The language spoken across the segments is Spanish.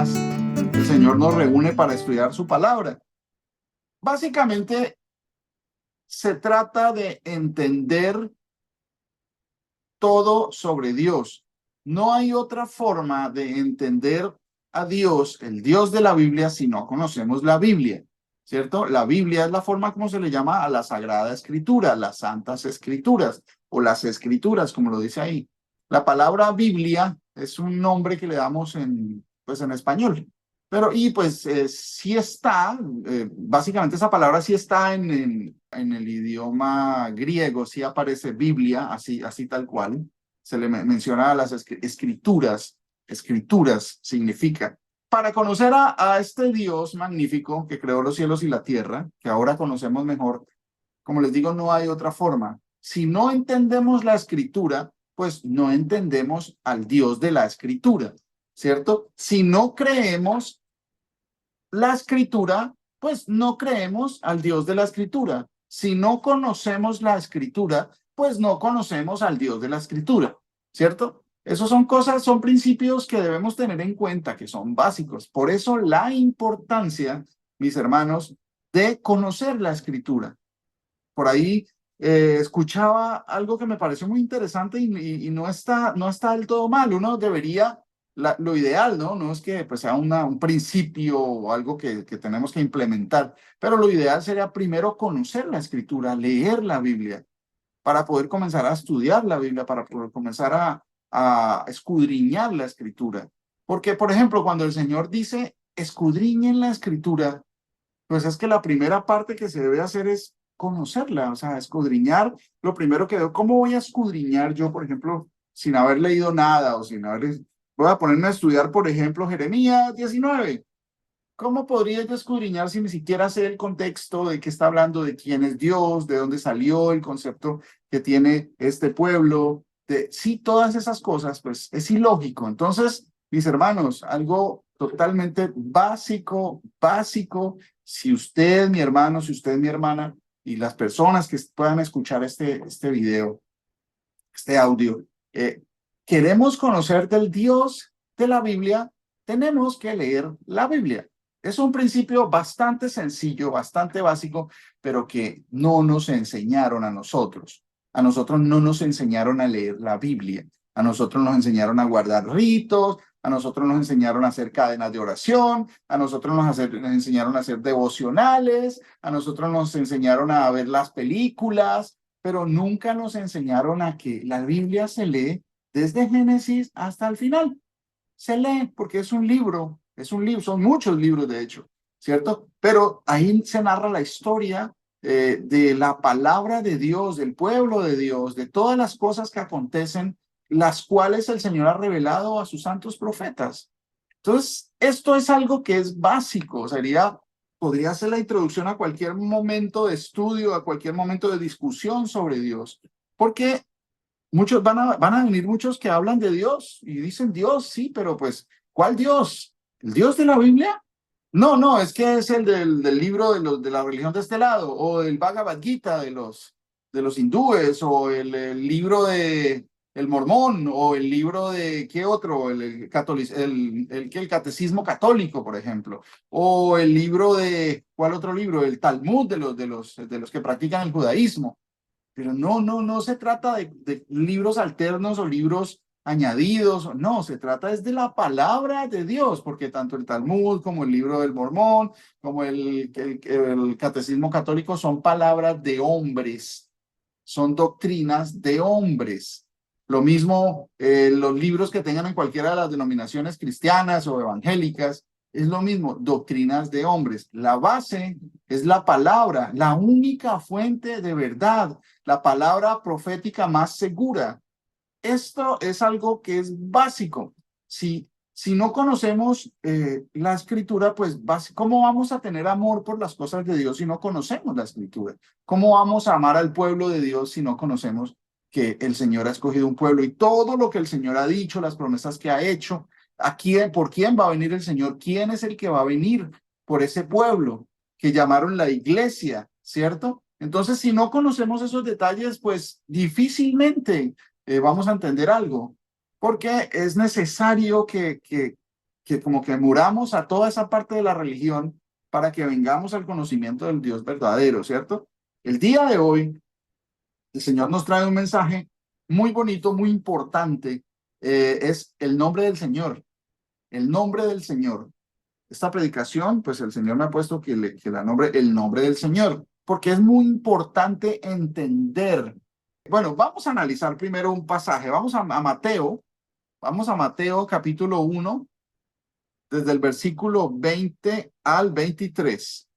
semanas el Señor nos reúne para estudiar su palabra. Básicamente se trata de entender todo sobre Dios. No hay otra forma de entender a Dios, el Dios de la Biblia, si no conocemos la Biblia, ¿cierto? La Biblia es la forma como se le llama a la Sagrada Escritura, las Santas Escrituras o las Escrituras, como lo dice ahí. La palabra Biblia es un nombre que le damos pues en español. Pero, sí está, básicamente esa palabra sí está en el idioma griego, sí aparece Biblia, así tal cual. Se le menciona a las escrituras, escrituras significa. Para conocer a este Dios magnífico que creó los cielos y la tierra, que ahora conocemos mejor, como les digo, no hay otra forma. Si no entendemos la escritura, pues no entendemos al Dios de la escritura, ¿cierto? Si no creemos la escritura, pues no creemos al Dios de la escritura. Si no conocemos la escritura, pues no conocemos al Dios de la escritura, ¿cierto? Esos son cosas, son principios que debemos tener en cuenta, que son básicos. Por eso la importancia, mis hermanos, de conocer la escritura. Por ahí escuchaba algo que me pareció muy interesante y no está del todo mal. Uno debería, lo ideal, ¿no? No es que pues, sea un principio o algo que tenemos que implementar, pero lo ideal sería primero conocer la escritura, leer la Biblia, para poder comenzar a estudiar la Biblia, para poder comenzar a escudriñar la escritura. Porque, por ejemplo, cuando el Señor dice, escudriñen la escritura, pues es que la primera parte que se debe hacer es conocerla, o sea, escudriñar. Lo primero que veo, ¿cómo voy a escudriñar yo, por ejemplo, sin haber leído nada o sin haber... Voy a ponerme a estudiar, por ejemplo, Jeremías 19. ¿Cómo podría yo escudriñar si ni siquiera sé el contexto de qué está hablando, de quién es Dios, de dónde salió el concepto que tiene este pueblo? Sí, todas esas cosas, pues es ilógico. Entonces, mis hermanos, algo totalmente básico, básico. Si usted, mi hermano, si usted, mi hermana, y las personas que puedan escuchar este video, este audio, queremos conocer del Dios de la Biblia, tenemos que leer la Biblia. Es un principio bastante sencillo, bastante básico, pero que no nos enseñaron a nosotros. A nosotros no nos enseñaron a leer la Biblia. A nosotros nos enseñaron a guardar ritos, a nosotros nos enseñaron a hacer cadenas de oración, a nosotros nos enseñaron a hacer devocionales, a nosotros nos enseñaron a ver las películas, pero nunca nos enseñaron a que la Biblia se lee desde Génesis hasta el final. Se lee porque es un libro, son muchos libros de hecho, ¿cierto? Pero ahí se narra la historia de la palabra de Dios, del pueblo de Dios, de todas las cosas que acontecen, las cuales el Señor ha revelado a sus santos profetas. Entonces, esto es algo que es básico, podría ser la introducción a cualquier momento de estudio, a cualquier momento de discusión sobre Dios, porque muchos van a venir muchos que hablan de Dios y dicen Dios, sí, pero pues, ¿cuál Dios? ¿El Dios de la Biblia? No, no, es que es el del libro de la religión de este lado, o el Bhagavad Gita de los hindúes, o el libro de el mormón, o el libro de, ¿qué otro? El catecismo católico, por ejemplo, o el libro ¿cuál otro libro? El Talmud de los que practican el judaísmo. Pero no se trata de libros alternos o libros añadidos, no, se trata es de la palabra de Dios, porque tanto el Talmud como el libro del Mormón, como el Catecismo Católico son palabras de hombres, son doctrinas de hombres. Lo mismo los libros que tengan en cualquiera de las denominaciones cristianas o evangélicas, es lo mismo, doctrinas de hombres. La base es la palabra, la única fuente de verdad, la palabra profética más segura. Esto es algo que es básico. Si no conocemos la escritura, pues ¿cómo vamos a tener amor por las cosas de Dios si no conocemos la escritura? ¿Cómo vamos a amar al pueblo de Dios si no conocemos que el Señor ha escogido un pueblo y todo lo que el Señor ha dicho, las promesas que ha hecho? ¿Por quién va a venir el Señor? ¿Quién es el que va a venir por ese pueblo que llamaron la iglesia, cierto? Entonces, si no conocemos esos detalles, pues difícilmente vamos a entender algo, porque es necesario que que como que muramos a toda esa parte de la religión para que vengamos al conocimiento del Dios verdadero, ¿cierto? El día de hoy, el Señor nos trae un mensaje muy bonito, muy importante, es el nombre del Señor, el nombre del Señor. Esta predicación, pues el Señor me ha puesto que la nombre el nombre del Señor, porque es muy importante entender. Bueno, vamos a analizar primero un pasaje. Vamos a Mateo capítulo 1, desde el versículo 20 al 23.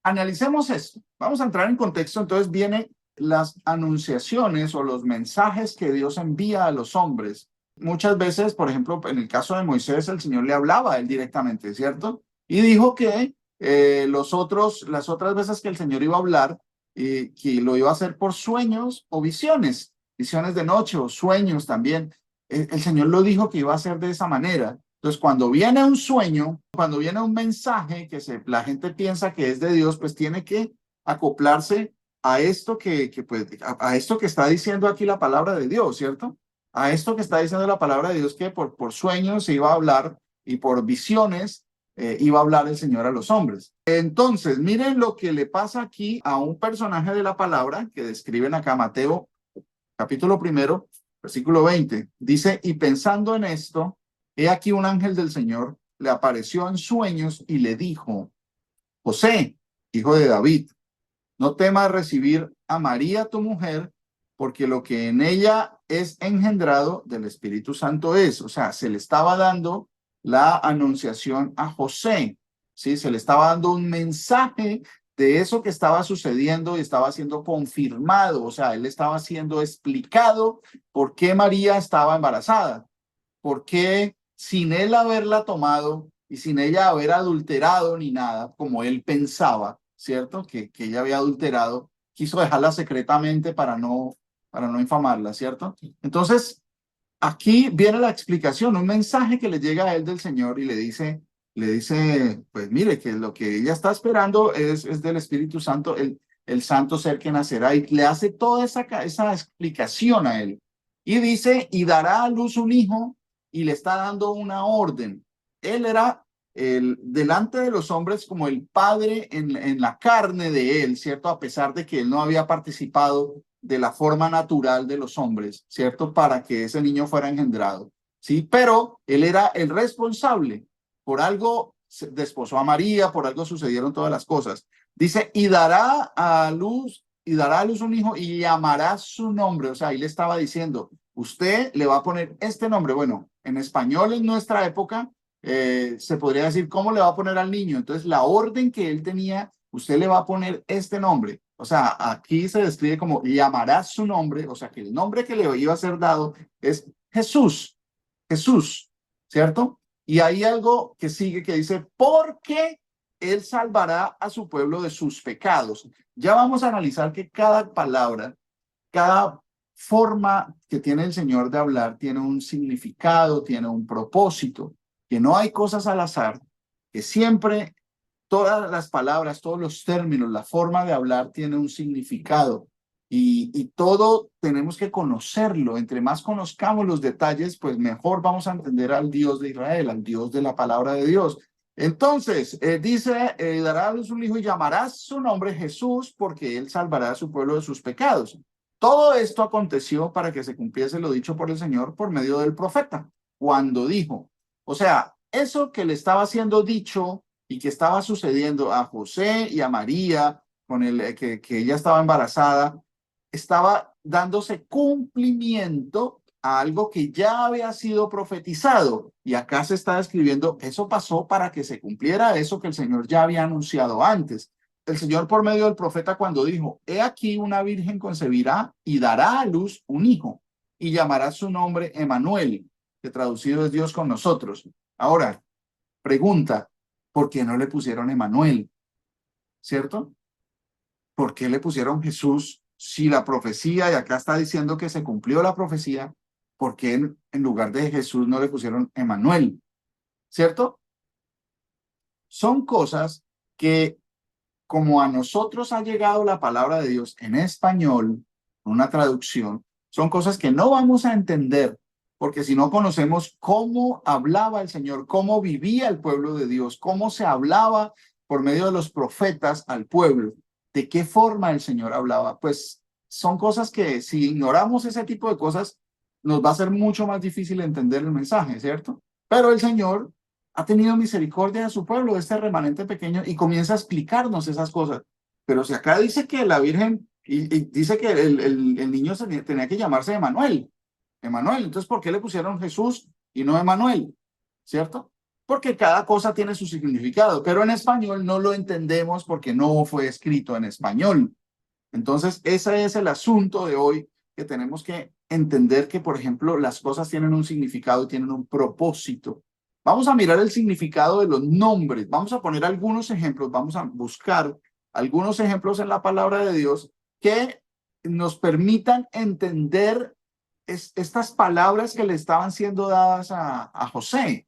Analicemos esto. Vamos a entrar en contexto. Entonces vienen las anunciaciones o los mensajes que Dios envía a los hombres. Muchas veces, por ejemplo, en el caso de Moisés, el Señor le hablaba a él directamente, ¿cierto? Y dijo que las otras veces que el Señor iba a hablar, que lo iba a hacer por sueños o visiones, visiones de noche o sueños también. El Señor lo dijo que iba a hacer de esa manera. Entonces, cuando viene un sueño, cuando viene un mensaje la gente piensa que es de Dios, pues tiene que acoplarse a esto pues, a esto que está diciendo aquí la palabra de Dios, ¿cierto? A esto que está diciendo la palabra de Dios, que por sueños se iba a hablar y por visiones iba a hablar el Señor a los hombres. Entonces, miren lo que le pasa aquí a un personaje de la palabra que describen acá, Mateo, capítulo 1, versículo 20. Dice, y pensando en esto, he aquí un ángel del Señor le apareció en sueños y le dijo, José, hijo de David, no temas recibir a María tu mujer, porque lo que en ella es engendrado del Espíritu Santo es. O sea, se le estaba dando la anunciación a José, ¿sí? Se le estaba dando un mensaje de eso que estaba sucediendo y estaba siendo confirmado. O sea, él estaba siendo explicado por qué María estaba embarazada, por qué sin él haberla tomado y sin ella haber adulterado ni nada, como él pensaba, ¿cierto? Que ella había adulterado, quiso dejarla secretamente para no infamarla, ¿cierto? Entonces, aquí viene la explicación, un mensaje que le llega a él del Señor y le dice, pues mire, que lo que ella está esperando es del Espíritu Santo, el santo ser que nacerá, y le hace toda esa explicación a él. Y dice, y dará a luz un hijo, y le está dando una orden. Él era delante de los hombres como el padre en la carne de él, ¿cierto? A pesar de que él no había participado de la forma natural de los hombres, ¿cierto? Para que ese niño fuera engendrado, ¿sí? Pero él era el responsable. Por algo desposó a María, por algo sucedieron todas las cosas. Dice, y dará a luz un hijo y llamará su nombre. O sea, ahí le estaba diciendo, usted le va a poner este nombre. Bueno, en español en nuestra época se podría decir cómo le va a poner al niño. Entonces, la orden que él tenía, usted le va a poner este nombre. O sea, aquí se describe como llamará su nombre, o sea, que el nombre que le iba a ser dado es Jesús, Jesús, ¿cierto? Y hay algo que sigue que dice, porque él salvará a su pueblo de sus pecados. Ya vamos a analizar que cada palabra, cada forma que tiene el Señor de hablar tiene un significado, tiene un propósito, que no hay cosas al azar, que siempre todas las palabras, todos los términos, la forma de hablar tiene un significado y todo tenemos que conocerlo. Entre más conozcamos los detalles, pues mejor vamos a entender al Dios de Israel, al Dios de la palabra de Dios. Entonces, dice, dará a luz un hijo y llamará su nombre Jesús, porque él salvará a su pueblo de sus pecados. Todo esto aconteció para que se cumpliese lo dicho por el Señor por medio del profeta, cuando dijo, o sea, eso que le estaba siendo dicho y que estaba sucediendo a José y a María, con que ella estaba embarazada, estaba dándose cumplimiento a algo que ya había sido profetizado. Y acá se está describiendo, eso pasó para que se cumpliera eso que el Señor ya había anunciado antes. El Señor por medio del profeta cuando dijo, he aquí una virgen concebirá y dará a luz un hijo y llamará su nombre Emanuel, que traducido es Dios con nosotros. Ahora, pregunta, ¿por qué no le pusieron Emanuel? ¿Cierto? ¿Por qué le pusieron Jesús si la profecía, y acá está diciendo que se cumplió la profecía, ¿por qué en lugar de Jesús no le pusieron Emanuel? ¿Cierto? Son cosas que, como a nosotros ha llegado la palabra de Dios en español, una traducción, son cosas que no vamos a entender porque si no conocemos cómo hablaba el Señor, cómo vivía el pueblo de Dios, cómo se hablaba por medio de los profetas al pueblo, de qué forma el Señor hablaba, pues son cosas que si ignoramos ese tipo de cosas, nos va a ser mucho más difícil entender el mensaje, ¿cierto? Pero el Señor ha tenido misericordia de su pueblo, de este remanente pequeño, y comienza a explicarnos esas cosas. Pero si acá dice que la Virgen, y dice que el niño tenía que llamarse Emanuel, Emanuel, entonces ¿por qué le pusieron Jesús y no Emanuel? ¿Cierto? Porque cada cosa tiene su significado, pero en español no lo entendemos porque no fue escrito en español. Entonces, ese es el asunto de hoy, que tenemos que entender que, por ejemplo, las cosas tienen un significado y tienen un propósito. Vamos a mirar el significado de los nombres. Vamos a poner algunos ejemplos, vamos a buscar algunos ejemplos en la palabra de Dios que nos permitan entender estas palabras que le estaban siendo dadas a José.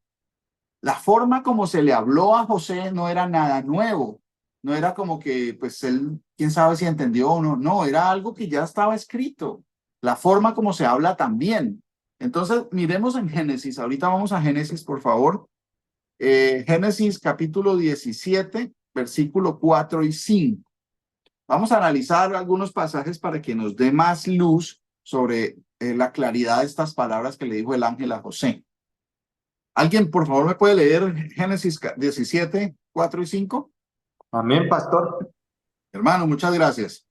La forma como se le habló a José no era nada nuevo, no era como que, pues él, quién sabe si entendió o no, no, era algo que ya estaba escrito. La forma como se habla también. Entonces, miremos en Génesis, ahorita vamos a Génesis, por favor. Génesis capítulo 17, versículo 4 y 5. Vamos a analizar algunos pasajes para que nos dé más luz sobre la claridad de estas palabras que le dijo el ángel a José. ¿Alguien, por favor, me puede leer Génesis 17, 4 y 5? Amén, pastor. Hermano, muchas gracias.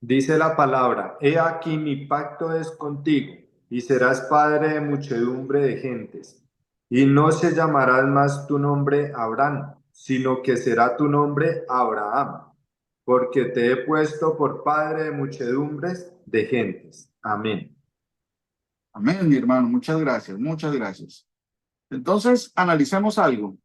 Dice la palabra, he aquí mi pacto es contigo, y serás padre de muchedumbre de gentes. Y no se llamarás más tu nombre Abraham, sino que será tu nombre Abraham, porque te he puesto por padre de muchedumbres de gentes. Amén. Amén, mi hermano, muchas gracias, muchas gracias. Entonces, analicemos algo.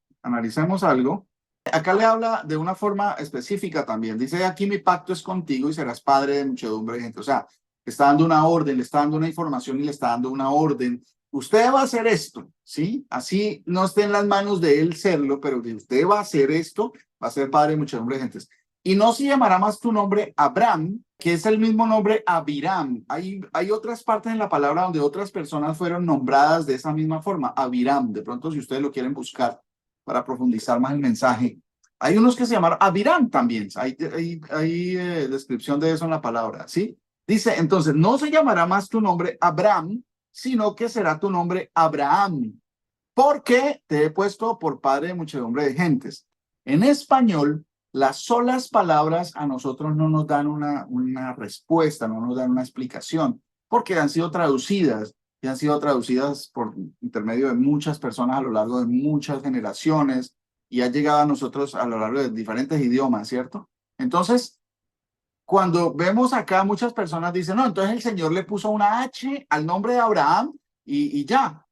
Acá le habla de una forma específica también. Dice, aquí mi pacto es contigo y serás padre de muchedumbre de gente. O sea, le está dando una orden, le está dando una información y le está dando una orden. Usted va a hacer esto, ¿sí? Así no esté en las manos de él serlo, pero que usted va a hacer esto, va a ser padre de muchedumbre de gentes. Y no se llamará más tu nombre Abraham, que es el mismo nombre Abiram. Hay otras partes en la palabra donde otras personas fueron nombradas de esa misma forma, Abiram. De pronto, si ustedes lo quieren buscar para profundizar más el mensaje. Hay unos que se llamaron Abiram también. Hay descripción de eso en la palabra, ¿sí? Dice, entonces, no se llamará más tu nombre Abraham, sino que será tu nombre Abraham, porque te he puesto por padre de muchedumbre de gentes. En español, las solas palabras a nosotros no nos dan una respuesta, no nos dan una explicación, porque han sido traducidas y han sido traducidas por intermedio de muchas personas a lo largo de muchas generaciones y ha llegado a nosotros a lo largo de diferentes idiomas, ¿cierto? Entonces, cuando vemos acá, muchas personas dicen, no, entonces el Señor le puso una H al nombre de Abraham y ya.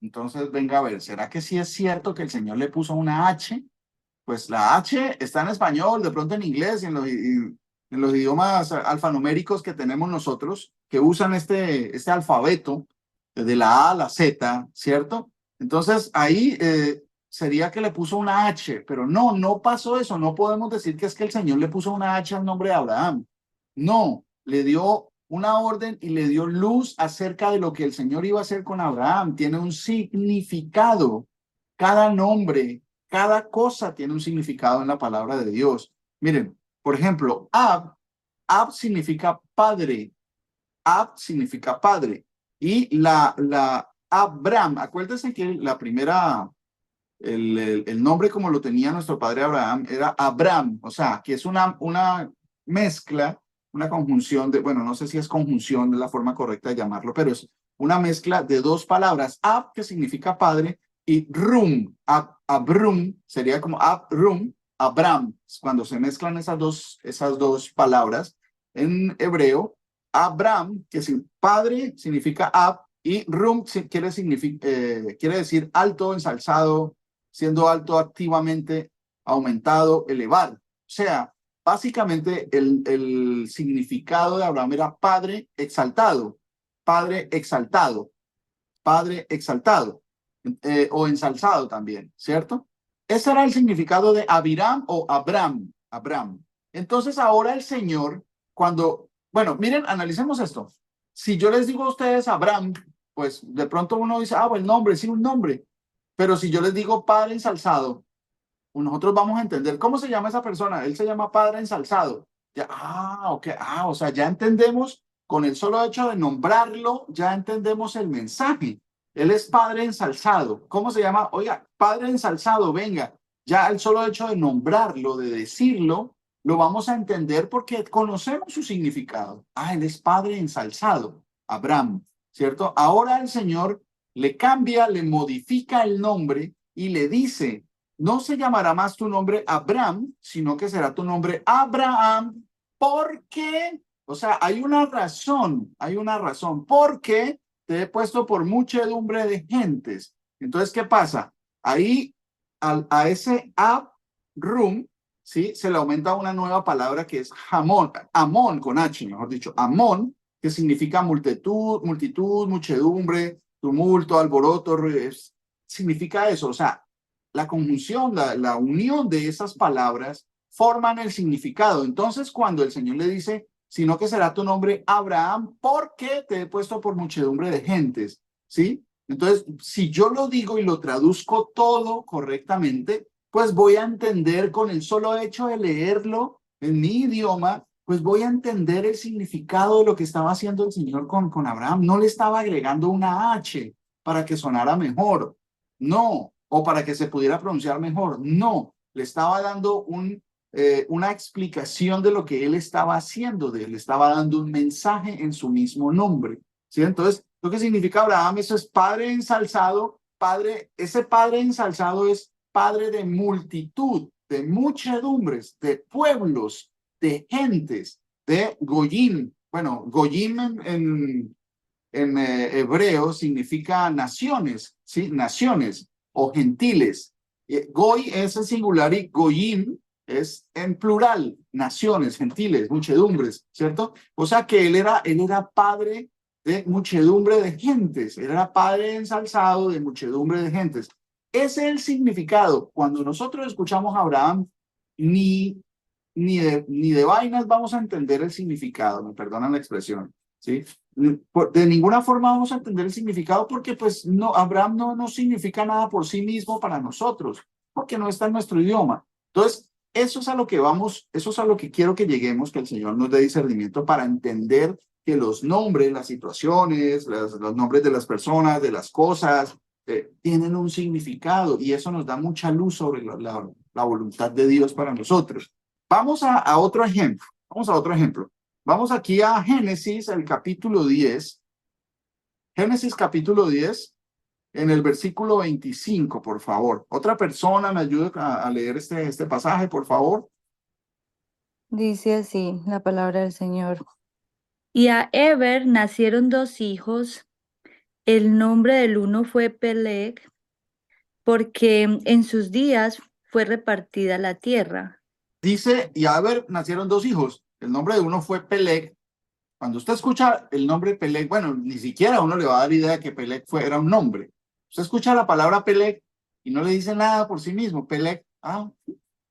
Entonces, venga a ver, ¿será que sí es cierto que el Señor le puso una H? Pues la H está en español, de pronto en inglés y en los idiomas alfanuméricos que tenemos nosotros, que usan este alfabeto de la A a la Z, ¿cierto? Entonces ahí sería que le puso una H, pero no, no pasó eso. No podemos decir que es que el Señor le puso una H al nombre de Abraham. No, le dio una orden y le dio luz acerca de lo que el Señor iba a hacer con Abraham. Tiene un significado. Cada nombre, cada cosa tiene un significado en la palabra de Dios. Miren, por ejemplo, Ab significa padre. Ab significa padre. Y la Abram, acuérdense que la primera, el nombre como lo tenía nuestro padre Abraham era Abram, o sea, que es una mezcla, una conjunción de, bueno, no sé si es conjunción de la forma correcta de llamarlo, pero es una mezcla de dos palabras, Ab, que significa padre, y Rum, Abrum, sería como Abrum, Abram, cuando se mezclan esas dos palabras en hebreo, Abram, que es padre, significa Ab, y Rum quiere decir alto, ensalzado, siendo alto activamente, aumentado, elevar. O sea, básicamente el significado de Abraham era padre exaltado, padre exaltado, padre exaltado, o ensalzado también, ¿cierto? Ese era el significado de Abiram o Abram, Abram. Entonces ahora el Señor, cuando, bueno, miren, analicemos esto. Si yo les digo a ustedes Abram, pues de pronto uno dice, ah, pues el nombre, sí, un nombre. Pero si yo les digo Padre ensalzado, nosotros vamos a entender cómo se llama esa persona. Él se llama Padre ensalzado. Ya, ok, o sea, ya entendemos con el solo hecho de nombrarlo, ya entendemos el mensaje. Él es Padre ensalzado. ¿Cómo se llama? Oiga, Padre ensalzado, venga. Ya el solo hecho de nombrarlo, de decirlo, lo vamos a entender porque conocemos su significado. Él es Padre ensalzado, Abraham, ¿cierto? Ahora el Señor le cambia, le modifica el nombre y le dice, no se llamará más tu nombre Abraham, sino que será tu nombre Abraham, porque, o sea, hay una razón, porque te he puesto por muchedumbre de gentes. Entonces, ¿qué pasa? Ahí a ese Abrum, ¿sí? Se le aumenta una nueva palabra que es Hamón, Amón con H, mejor dicho, Amón, que significa multitud, muchedumbre, tumulto, alboroto, significa eso, o sea, la conjunción, la unión de esas palabras forman el significado. Entonces, cuando el Señor le dice, sino que será tu nombre Abraham, porque te he puesto por muchedumbre de gentes, ¿sí? Entonces, si yo lo digo y lo traduzco todo correctamente, pues voy a entender con el solo hecho de leerlo en mi idioma, pues voy a entender el significado de lo que estaba haciendo el Señor con Abraham. No le estaba agregando una H para que sonara mejor, no, o para que se pudiera pronunciar mejor, no, le estaba dando una explicación de lo que él estaba haciendo, le estaba dando un mensaje en su mismo nombre, ¿sí? Entonces, ¿lo que significa Abraham? Eso es padre ensalzado, ese padre ensalzado es padre de multitud, de muchedumbres, de pueblos, de gentes, de Goyim. Bueno, Goyim en hebreo significa naciones, ¿sí? Naciones o gentiles. Goy es en singular y Goyim es en plural, naciones, gentiles, muchedumbres, ¿cierto? O sea que él era padre de muchedumbre de gentes, él era padre ensalzado de muchedumbre de gentes. Ese es el significado. Cuando nosotros escuchamos a Abraham, ni de vainas vamos a entender el significado, me perdonan la expresión, ¿sí? De ninguna forma vamos a entender el significado porque pues no, Abraham no significa nada por sí mismo para nosotros, porque no está en nuestro idioma. Entonces, eso es a lo que vamos, eso es a lo que quiero que lleguemos, que el Señor nos dé discernimiento para entender que los nombres, las situaciones, los nombres de las personas, de las cosas, tienen un significado y eso nos da mucha luz sobre la voluntad de Dios para nosotros. Vamos a otro ejemplo, vamos a otro ejemplo. Vamos aquí a Génesis, el capítulo 10. Génesis capítulo 10, en el versículo 25, por favor. Otra persona me ayude a leer este pasaje, por favor. Dice así la palabra del Señor. Y a Eber nacieron dos hijos. El nombre del uno fue Peleg, porque en sus días fue repartida la tierra. Dice, y a Eber nacieron dos hijos. El nombre de uno fue Peleg. Cuando usted escucha el nombre Peleg, bueno, ni siquiera uno le va a dar idea de que Peleg era un nombre. Usted escucha la palabra Peleg y no le dice nada por sí mismo. Peleg,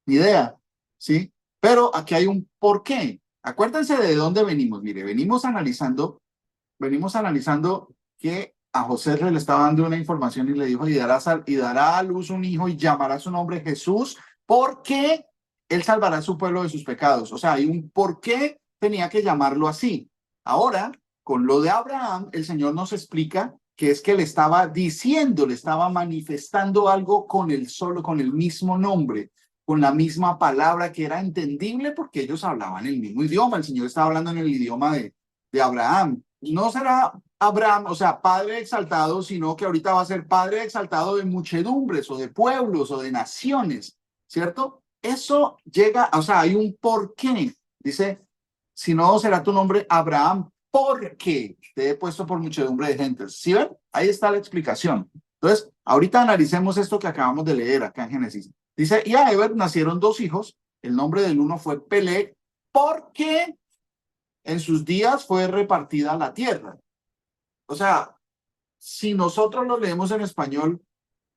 ni idea, ¿sí? Pero aquí hay un porqué. Acuérdense de dónde venimos. Mire, venimos analizando que a José le estaba dando una información y le dijo, y dará a luz un hijo y llamará su nombre Jesús, porque él salvará a su pueblo de sus pecados. O sea, hay un por qué tenía que llamarlo así. Ahora, con lo de Abraham, el Señor nos explica que es que le estaba diciendo, le estaba manifestando algo con el mismo nombre, con la misma palabra que era entendible porque ellos hablaban el mismo idioma. El Señor estaba hablando en el idioma de Abraham. No será Abraham, o sea, padre exaltado, sino que ahorita va a ser padre exaltado de muchedumbres o de pueblos o de naciones, ¿cierto? Eso llega, o sea, hay un porqué. Dice, si no será tu nombre Abraham, porque te he puesto por muchedumbre de gentes. ¿Sí ven? Ahí está la explicación. Entonces, ahorita analicemos esto que acabamos de leer acá en Génesis. Dice, y a Eber nacieron dos hijos. El nombre del uno fue Peleg, porque en sus días fue repartida la tierra. O sea, si nosotros lo leemos en español,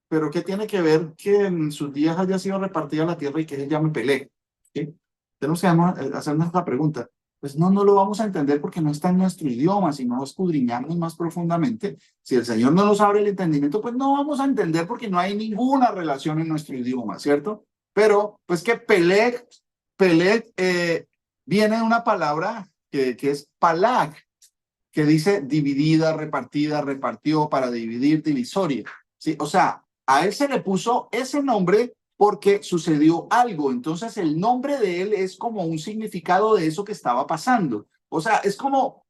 pero ¿qué tiene que ver que en sus días haya sido repartida la tierra y que se llame Peleg? ¿Sí? Tenemos que hacernos esta pregunta. pues no lo vamos a entender porque no está en nuestro idioma. Si no escudriñamos más profundamente, si el Señor no nos abre el entendimiento, pues no vamos a entender porque no hay ninguna relación en nuestro idioma, ¿cierto? Pero, pues que Peleg viene de una palabra que es palag, que dice dividida, repartida, repartió, para dividir, divisoria. ¿Sí? O sea, a él se le puso ese nombre porque sucedió algo. Entonces, el nombre de él es como un significado de eso que estaba pasando. O sea, es como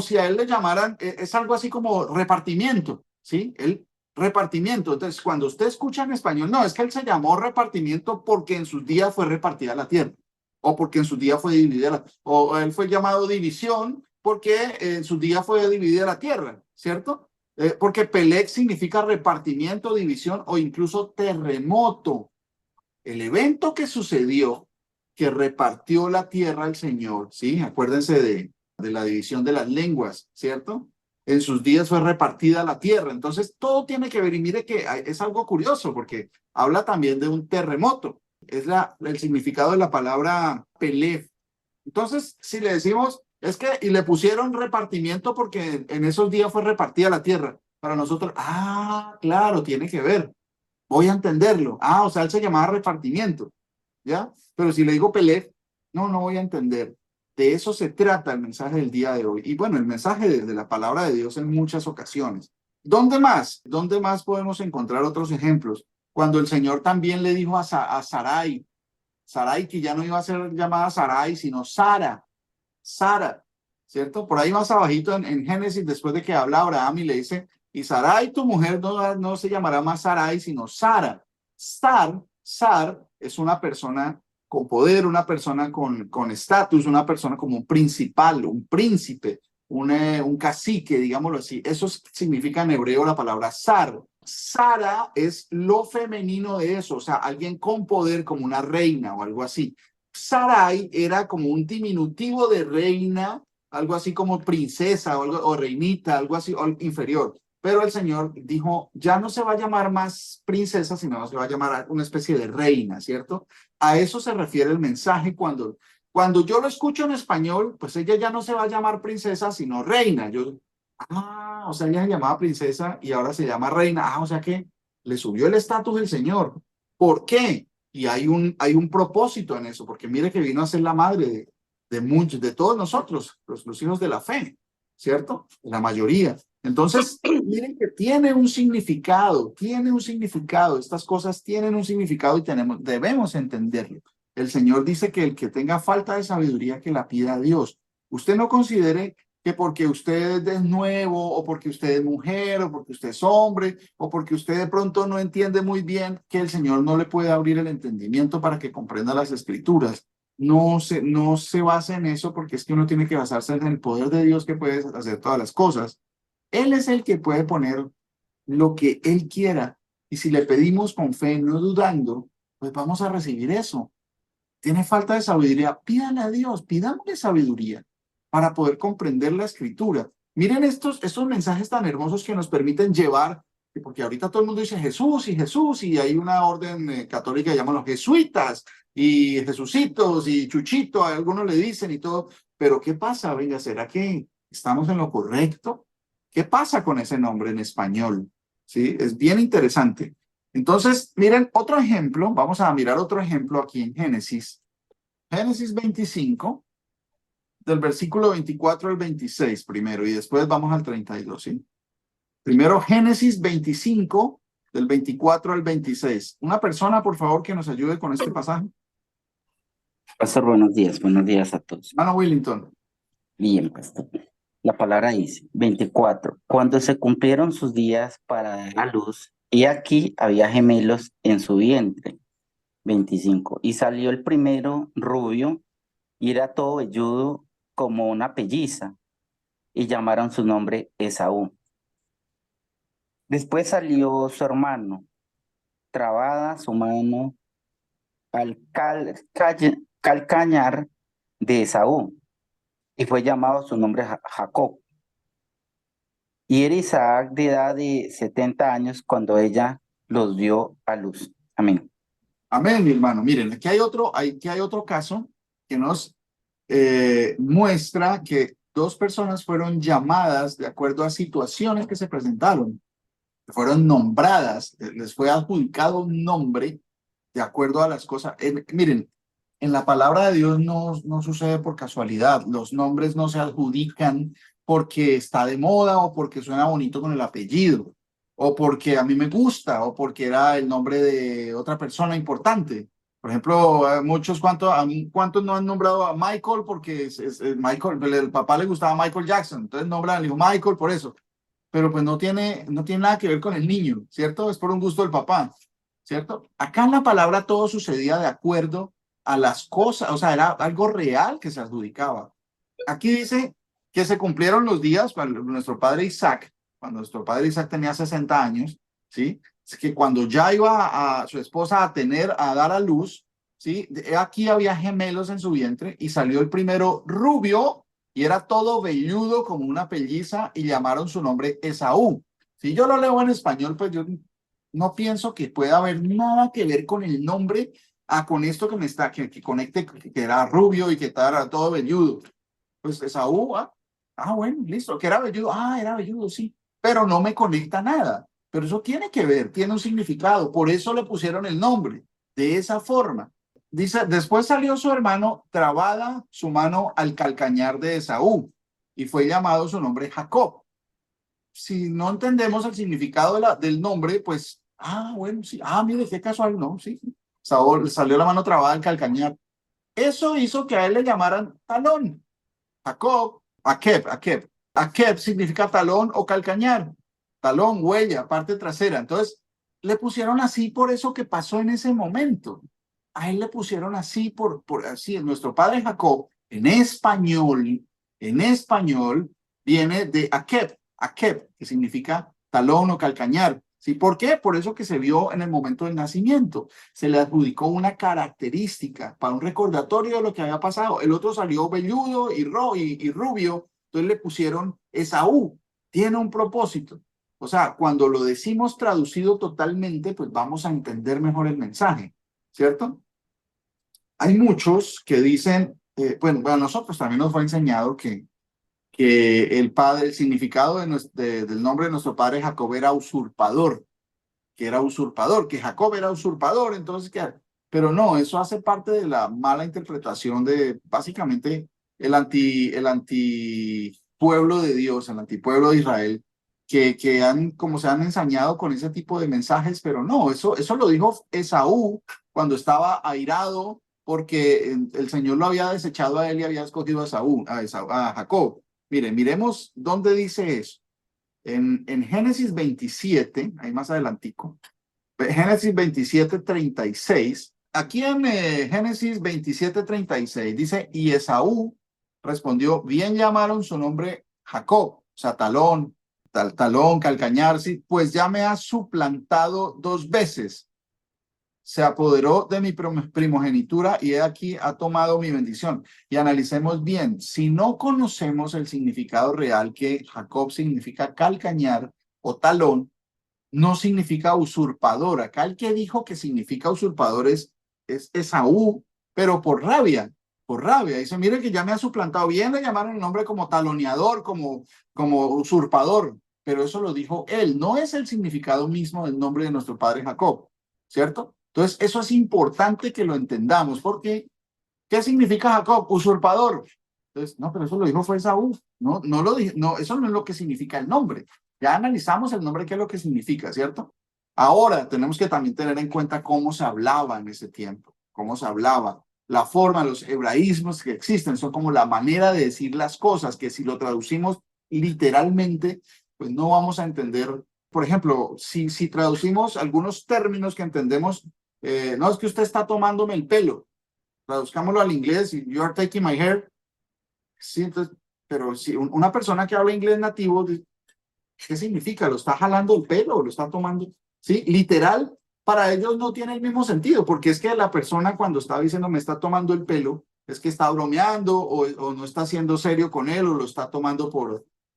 si a él le llamaran, es algo así como repartimiento, ¿sí? El repartimiento. Entonces, cuando usted escucha en español, no, es que él se llamó repartimiento porque en sus días fue repartida la tierra, o porque en sus días fue dividida, o él fue llamado división porque en sus días fue dividida la tierra, ¿cierto? Porque Peleg significa repartimiento, división o incluso terremoto. El evento que sucedió, que repartió la tierra al Señor, ¿sí? Acuérdense de la división de las lenguas, ¿cierto? En sus días fue repartida la tierra. Entonces, todo tiene que ver, y mire que es algo curioso, porque habla también de un terremoto. Es el significado de la palabra Peleg. Entonces, si le decimos, es que, y le pusieron repartimiento porque en esos días fue repartida la tierra, para nosotros, claro, tiene que ver, voy a entenderlo. O sea, él se llamaba repartimiento, ¿ya? Pero si le digo Pelé, no voy a entender. De eso se trata el mensaje del día de hoy. Y bueno, el mensaje de la palabra de Dios en muchas ocasiones. ¿Dónde más? ¿Dónde más podemos encontrar otros ejemplos? Cuando el Señor también le dijo a Sarai, Sarai, que ya no iba a ser llamada Sarai, sino Sara, ¿cierto? Por ahí más abajito en Génesis, después de que habla Abraham y le dice, y Sarai, tu mujer, no se llamará más Sarai, sino Sara. Sar es una persona con poder, una persona con estatus, una persona como un principal, un príncipe, un cacique, digámoslo así. Eso significa en hebreo la palabra Sar. Sara es lo femenino de eso, o sea, alguien con poder como una reina o algo así. Sarai era como un diminutivo de reina, algo así como princesa o reinita, algo así o inferior. Pero el Señor dijo, ya no se va a llamar más princesa, sino se va a llamar una especie de reina, ¿cierto? A eso se refiere el mensaje cuando yo lo escucho en español, pues ella ya no se va a llamar princesa, sino reina. O sea, ella se llamaba princesa y ahora se llama reina. O sea que le subió el estatus del Señor. ¿Por qué? Y hay un propósito en eso, porque mire que vino a ser la madre de muchos, de todos nosotros, los hijos de la fe, ¿cierto? La mayoría. Entonces, miren que tiene un significado, estas cosas tienen un significado y debemos entenderlo. El Señor dice que el que tenga falta de sabiduría, que la pida a Dios. Usted no considere que porque usted es nuevo, o porque usted es mujer, o porque usted es hombre, o porque usted de pronto no entiende muy bien, que el Señor no le puede abrir el entendimiento para que comprenda las escrituras. No se base en eso, porque es que uno tiene que basarse en el poder de Dios que puede hacer todas las cosas. Él es el que puede poner lo que Él quiera. Y si le pedimos con fe, no dudando, pues vamos a recibir eso. Tiene falta de sabiduría, pídale a Dios, pidámosle sabiduría para poder comprender la escritura. Miren estos mensajes tan hermosos que nos permiten llevar, porque ahorita todo el mundo dice Jesús, y hay una orden católica que llaman los jesuitas, y Jesucitos, y Chuchito, a algunos le dicen y todo, pero ¿qué pasa? Venga, ¿será que estamos en lo correcto? ¿Qué pasa con ese nombre en español? ¿Sí? Es bien interesante. Entonces, miren, otro ejemplo, vamos a mirar otro ejemplo aquí en Génesis. Génesis 25, del versículo 24 al 26 primero, y después vamos al 32, ¿sí? Primero, Génesis 25, del 24 al 26. Una persona, por favor, que nos ayude con este pasaje. Pastor, buenos días a todos. Hermano Willington. Bien, pastor. La palabra dice, 24. Cuando se cumplieron sus días para dar a luz, y aquí había gemelos en su vientre. 25. Y salió el primero rubio, y era todo velludo como una pelliza, y llamaron su nombre Esaú. Después salió su hermano, trabada su mano al calcañar de Esaú, y fue llamado su nombre Jacob. Y era Isaac de edad de 70 años cuando ella los dio a luz. Amén. Amén, mi hermano. Miren, aquí hay otro caso que nos muestra que dos personas fueron llamadas de acuerdo a situaciones que se presentaron, fueron nombradas, les fue adjudicado un nombre de acuerdo a las cosas. Miren, en la palabra de Dios no sucede por casualidad. Los nombres no se adjudican porque está de moda o porque suena bonito con el apellido, o porque a mí me gusta, o porque era el nombre de otra persona importante. Por ejemplo, ¿cuántos no han nombrado a Michael porque Michael, el papá le gustaba Michael Jackson, entonces nombran al hijo Michael por eso, pero pues no tiene nada que ver con el niño, ¿cierto? Es por un gusto del papá, ¿cierto? Acá en la palabra todo sucedía de acuerdo a las cosas, o sea, era algo real que se adjudicaba. Aquí dice que se cumplieron los días para nuestro padre Isaac, cuando nuestro padre Isaac tenía 60 años, ¿sí? Es que cuando ya iba a su esposa a dar a luz, ¿sí? Aquí había gemelos en su vientre y salió el primero rubio y era todo velludo como una pelliza y llamaron su nombre Esaú. Si yo lo leo en español, pues yo no pienso que pueda haber nada que ver con el nombre, con esto que conecte, que era rubio y que era todo velludo. Pues Esaú, bueno, listo, que era velludo, era velludo, sí, pero no me conecta nada. Pero eso tiene que ver, tiene un significado, por eso le pusieron el nombre, de esa forma. Dice, después salió su hermano, trabada su mano al calcañar de Esaú, y fue llamado su nombre Jacob. Si no entendemos el significado del nombre, pues, bueno, sí, mire, qué casual, no, sí. Salió la mano trabada al calcañar. Eso hizo que a él le llamaran Talón. Jacob, Akeb significa talón o calcañar. Talón, huella, parte trasera. Entonces, le pusieron así por eso que pasó en ese momento. A él le pusieron así así. Nuestro padre Jacob, en español, viene de Akeb, que significa talón o calcañar. ¿Sí? ¿Por qué? Por eso que se vio en el momento del nacimiento. Se le adjudicó una característica para un recordatorio de lo que había pasado. El otro salió velludo y rubio, entonces le pusieron Esaú. Tiene un propósito. O sea, cuando lo decimos traducido totalmente, pues vamos a entender mejor el mensaje, ¿cierto? Hay muchos que dicen, bueno, a nosotros también nos fue enseñado que el significado del nombre de nuestro padre Jacob era usurpador, que Jacob era usurpador, entonces, pero no, eso hace parte de la mala interpretación de, básicamente, el antipueblo de Dios, el antipueblo de Israel, como se han ensañado con ese tipo de mensajes, pero no, eso lo dijo Esaú cuando estaba airado porque el Señor lo había desechado a él y había escogido a Jacob. Miremos dónde dice eso. En Génesis 27, ahí más adelantico, Génesis 27, 36. Aquí en Génesis 27, 36 dice, y Esaú respondió, bien llamaron su nombre Jacob, o sea, talón, calcañar, sí, pues ya me ha suplantado 2 veces. Se apoderó de mi primogenitura y he aquí ha tomado mi bendición. Y analicemos bien, si no conocemos el significado real que Jacob significa calcañar o talón, no significa usurpador. Acá el que dijo que significa usurpador es Esaú, pero por rabia. Dice, mire que ya me ha suplantado. Bien le llamaron el nombre como taloneador, como usurpador, pero eso lo dijo él. No es el significado mismo del nombre de nuestro padre Jacob, ¿cierto? Entonces, eso es importante que lo entendamos, porque ¿qué significa Jacob? Usurpador. Entonces, no, pero eso lo dijo fue Esaú. No lo dije, no, eso no es lo que significa el nombre. Ya analizamos el nombre, qué es lo que significa, ¿cierto? Ahora tenemos que también tener en cuenta cómo se hablaba en ese tiempo, cómo se hablaba, la forma, los hebraísmos que existen, son como la manera de decir las cosas, que si lo traducimos literalmente, pues no vamos a entender. Por ejemplo, si traducimos algunos términos que entendemos, no es que usted está tomándome el pelo, traduzcámoslo al inglés, you are taking my hair. Sí, entonces, pero si una persona que habla inglés nativo, ¿qué significa? ¿Lo está jalando el pelo o lo está tomando? Sí, literal, para ellos no tiene el mismo sentido, porque es que la persona cuando está diciendo me está tomando el pelo, es que está bromeando o no está siendo serio con él o lo está tomando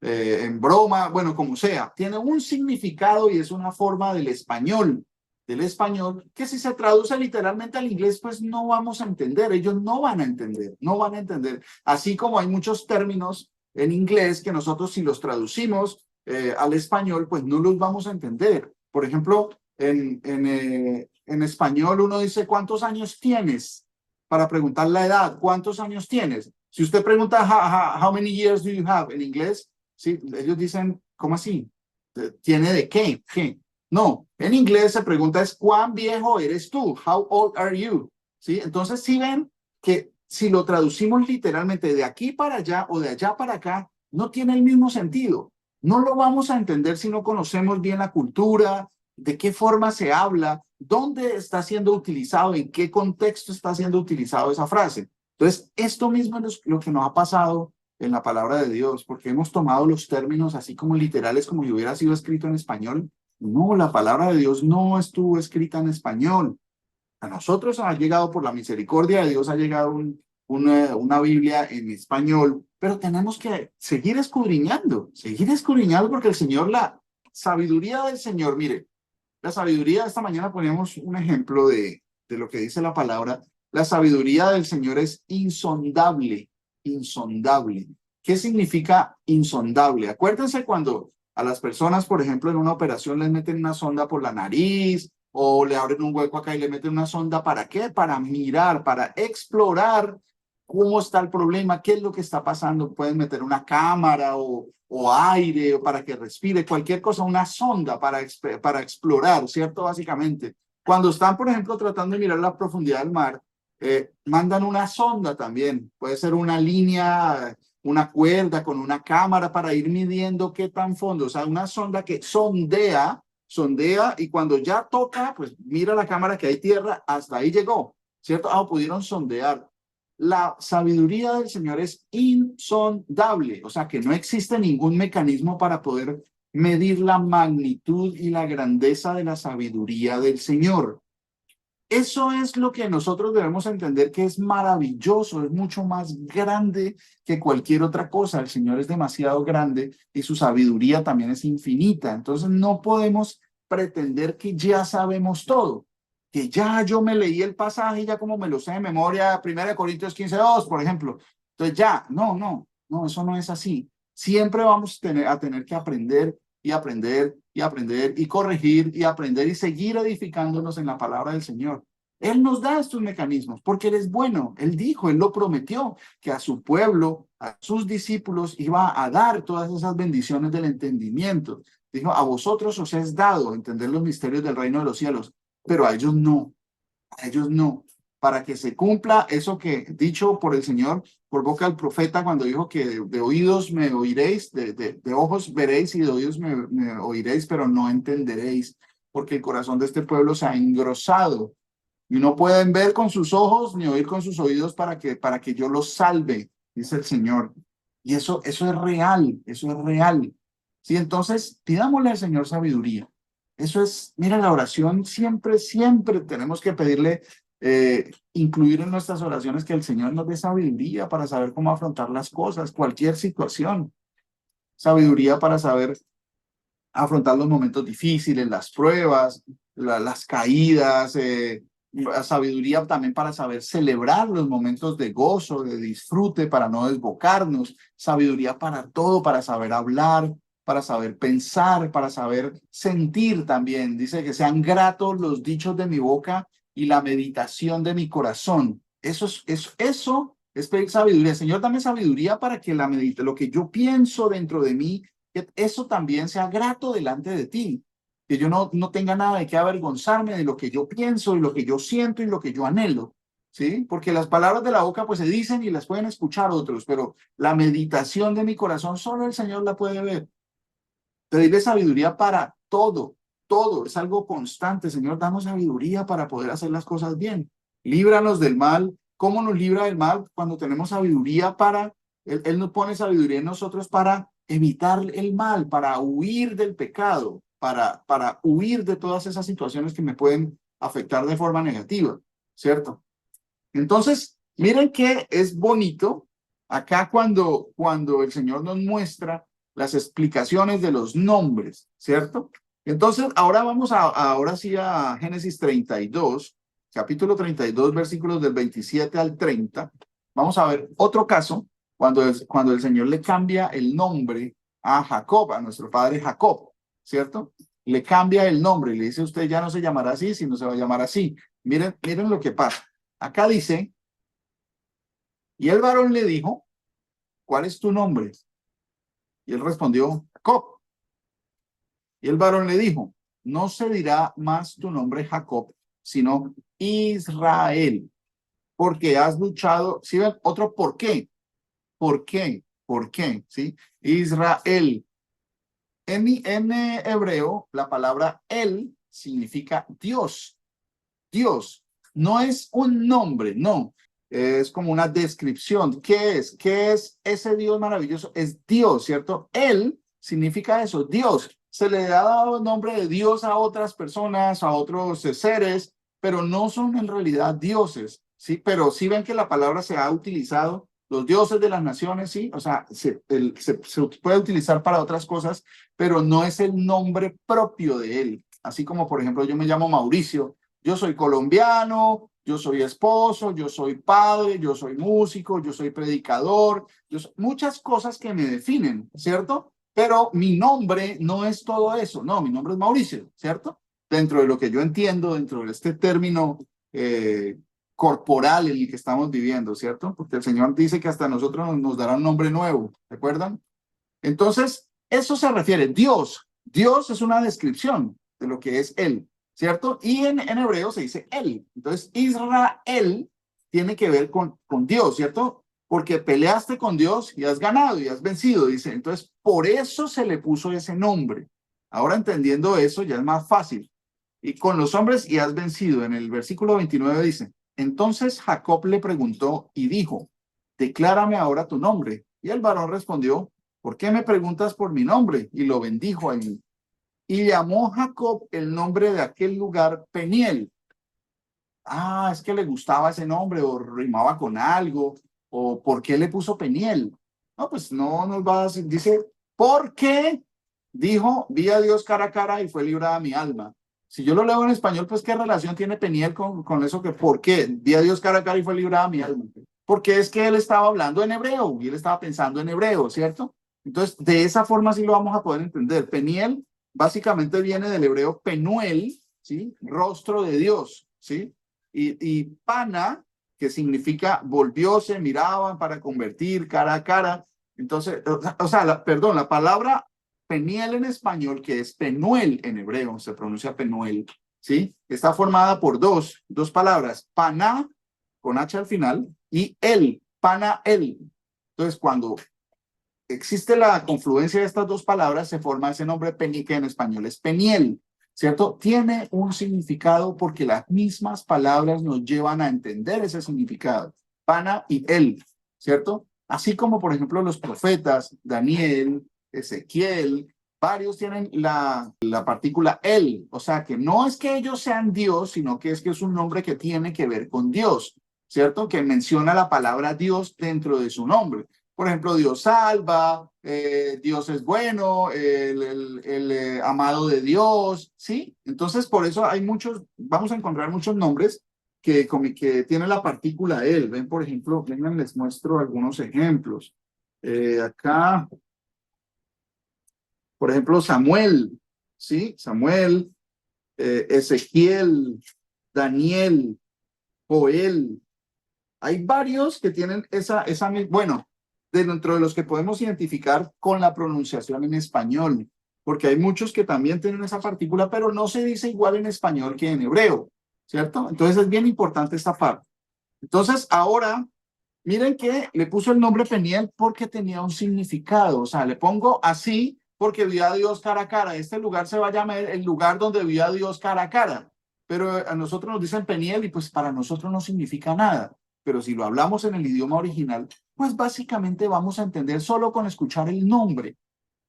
en broma, bueno, como sea. Tiene un significado y es una forma del español, del español, que si se traduce literalmente al inglés, pues no vamos a entender, ellos no van a entender, no van a entender. Así como hay muchos términos en inglés que nosotros si los traducimos al español, pues no los vamos a entender. Por ejemplo, en español uno dice, ¿cuántos años tienes? Para preguntar la edad, ¿cuántos años tienes? Si usted pregunta, how many years do you have? En inglés, ¿sí? Ellos dicen, ¿cómo así? ¿Tiene de qué? ¿Qué? No, en inglés se pregunta es, ¿cuán viejo eres tú? How old are you? ¿Sí? Entonces, si ven que si lo traducimos literalmente de aquí para allá o de allá para acá, no tiene el mismo sentido. No lo vamos a entender si no conocemos bien la cultura, de qué forma se habla, dónde está siendo utilizado, en qué contexto está siendo utilizado esa frase. Entonces, esto mismo es lo que nos ha pasado en la palabra de Dios, porque hemos tomado los términos así como literales, como si hubiera sido escrito en español. No, la palabra de Dios no estuvo escrita en español. A nosotros ha llegado por la misericordia de Dios, ha llegado una Biblia en español, pero tenemos que seguir escudriñando porque el Señor, la sabiduría del Señor, mire, la sabiduría, esta mañana poníamos un ejemplo de lo que dice la palabra. La sabiduría del Señor es insondable, insondable. ¿Qué significa insondable? Acuérdense cuando a las personas, por ejemplo, en una operación les meten una sonda por la nariz o le abren un hueco acá y le meten una sonda. ¿Para qué? Para mirar, para explorar cómo está el problema, qué es lo que está pasando. Pueden meter una cámara o aire o para que respire, cualquier cosa, una sonda para explorar, ¿cierto? Básicamente. Cuando están, por ejemplo, tratando de mirar la profundidad del mar, mandan una sonda también. Puede ser una línea, una cuerda con una cámara para ir midiendo qué tan fondo. O sea, una sonda que sondea y cuando ya toca, pues mira la cámara que hay tierra, hasta ahí llegó, ¿cierto? Pudieron sondear. La sabiduría del Señor es insondable, o sea que no existe ningún mecanismo para poder medir la magnitud y la grandeza de la sabiduría del Señor. Eso es lo que nosotros debemos entender, que es maravilloso, es mucho más grande que cualquier otra cosa. El Señor es demasiado grande y su sabiduría también es infinita. Entonces no podemos pretender que ya sabemos todo, que ya yo me leí el pasaje, ya como me lo sé de memoria, 1 Corintios 15:2, por ejemplo. Entonces ya, no, eso no es así. Siempre vamos a tener que aprender y aprender y aprender y corregir y aprender y seguir edificándonos en la palabra del Señor. Él nos da estos mecanismos porque Él es bueno. Él dijo, Él lo prometió, que a su pueblo, a sus discípulos, iba a dar todas esas bendiciones del entendimiento. Dijo, a vosotros os es dado entender los misterios del reino de los cielos, pero a ellos no, para que se cumpla eso que dicho por el Señor por boca del profeta cuando dijo que de oídos me oiréis, de ojos veréis y de oídos me oiréis, pero no entenderéis, porque el corazón de este pueblo se ha engrosado y no pueden ver con sus ojos ni oír con sus oídos para que yo los salve, dice el Señor. Y eso es real, eso es real. Sí, entonces pidámosle al Señor sabiduría. Eso es, mira, la oración siempre tenemos que pedirle, incluir en nuestras oraciones que el Señor nos dé sabiduría para saber cómo afrontar las cosas, cualquier situación. Sabiduría para saber afrontar los momentos difíciles, las pruebas, las caídas, sabiduría también para saber celebrar los momentos de gozo, de disfrute, para no desbocarnos, sabiduría para todo, para saber hablar, para saber pensar, para saber sentir también. Dice que sean gratos los dichos de mi boca y la meditación de mi corazón. Eso es pedir sabiduría. Señor, dame sabiduría para que lo que yo pienso dentro de mí, que eso también sea grato delante de ti. Que yo no tenga nada de qué avergonzarme de lo que yo pienso y lo que yo siento y lo que yo anhelo. ¿Sí? Porque las palabras de la boca pues se dicen y las pueden escuchar otros, pero la meditación de mi corazón solo el Señor la puede ver. Pedirle sabiduría para todo, es algo constante. Señor, damos sabiduría para poder hacer las cosas bien. Líbranos del mal. ¿Cómo nos libra del mal? Cuando tenemos sabiduría Él nos pone sabiduría en nosotros para evitar el mal, para huir del pecado, para huir de todas esas situaciones que me pueden afectar de forma negativa, ¿cierto? Entonces, miren que es bonito acá cuando el Señor nos muestra las explicaciones de los nombres, ¿cierto? Entonces, ahora vamos ahora sí a Génesis 32, capítulo 32, versículos del 27 al 30. Vamos a ver otro caso cuando el Señor le cambia el nombre a Jacob, a nuestro padre Jacob, ¿cierto? Le cambia el nombre y le dice, usted ya no se llamará así, sino se va a llamar así. Miren lo que pasa. Acá dice, y el varón le dijo, ¿cuál es tu nombre? Y él respondió, Jacob. Y el varón le dijo, no se dirá más tu nombre Jacob, sino Israel, porque has luchado. ¿Sí ven? Otro por qué. ¿Por qué? ¿Por qué? ¿Sí? Israel. En hebreo, la palabra el significa Dios. Dios. No es un nombre, no. Es como una descripción. ¿Qué es? ¿Qué es ese Dios maravilloso? Es Dios, ¿cierto? Él significa eso, Dios. Se le ha dado el nombre de Dios a otras personas, a otros seres, pero no son en realidad dioses, ¿sí? Pero sí ven que la palabra se ha utilizado, los dioses de las naciones, ¿sí? O sea, se puede utilizar para otras cosas, pero no es el nombre propio de él. Así como, por ejemplo, yo me llamo Mauricio, yo soy colombiano, yo soy esposo, yo soy padre, yo soy músico, yo soy predicador, muchas cosas que me definen, ¿cierto? Pero mi nombre no es todo eso, no, mi nombre es Mauricio, ¿cierto? Dentro de lo que yo entiendo, dentro de este término corporal en el que estamos viviendo, ¿cierto? Porque el Señor dice que hasta nosotros nos dará un nombre nuevo, ¿recuerdan? Entonces, eso se refiere, Dios. Dios es una descripción de lo que es Él, ¿cierto? Y en hebreo se dice Él. Entonces, Israel tiene que ver con Dios, ¿cierto? Porque peleaste con Dios y has ganado y has vencido, dice. Entonces, por eso se le puso ese nombre. Ahora entendiendo eso, ya es más fácil. Y con los hombres y has vencido. En el versículo 29 dice, entonces Jacob le preguntó y dijo, declárame ahora tu nombre. Y el varón respondió, ¿por qué me preguntas por mi nombre? Y lo bendijo allí. Y llamó Jacob el nombre de aquel lugar Peniel. Ah, es que le gustaba ese nombre o rimaba con algo. ¿O por qué le puso Peniel? No, pues no nos va a decir. Dice, ¿por qué? Dijo, vi a Dios cara a cara y fue librada mi alma. Si yo lo leo en español, pues ¿qué relación tiene Peniel con eso? Que ¿por qué? Vi a Dios cara a cara y fue librada mi alma. Porque es que él estaba hablando en hebreo y él estaba pensando en hebreo, ¿cierto? Entonces, de esa forma sí lo vamos a poder entender. Peniel básicamente viene del hebreo Penuel, ¿sí? Rostro de Dios, ¿sí? Y pana, que significa volvióse, miraban para convertir cara a cara. Entonces, o sea, perdón, la palabra Peniel en español, que es Penuel en hebreo, se pronuncia Penuel, ¿sí? Está formada por dos palabras, pana, con H al final, y el, pana, el. Entonces, cuando existe la confluencia de estas dos palabras, se forma ese nombre que en español es Peniel, ¿cierto? Tiene un significado porque las mismas palabras nos llevan a entender ese significado, pana y el, ¿cierto? Así como, por ejemplo, los profetas, Daniel, Ezequiel, varios tienen la partícula el, o sea, que no es que ellos sean Dios, sino que es un nombre que tiene que ver con Dios, ¿cierto? Que menciona la palabra Dios dentro de su nombre. Por ejemplo, Dios salva, Dios es bueno, el amado de Dios, ¿sí? Entonces, por eso hay muchos, vamos a encontrar muchos nombres que tienen la partícula él. Ven, por ejemplo, vengan, les muestro algunos ejemplos. Acá, por ejemplo, Samuel, ¿sí? Samuel, Ezequiel, Daniel, Joel. Hay varios que tienen bueno, dentro de los que podemos identificar con la pronunciación en español, porque hay muchos que también tienen esa partícula, pero no se dice igual en español que en hebreo, ¿cierto? Entonces es bien importante esta parte. Entonces ahora, miren que le puso el nombre Peniel porque tenía un significado, o sea, le pongo así porque vi a Dios cara a cara. Este lugar se va a llamar el lugar donde vi a Dios cara a cara, pero a nosotros nos dicen Peniel y pues para nosotros no significa nada. Pero si lo hablamos en el idioma original, pues básicamente vamos a entender solo con escuchar el nombre,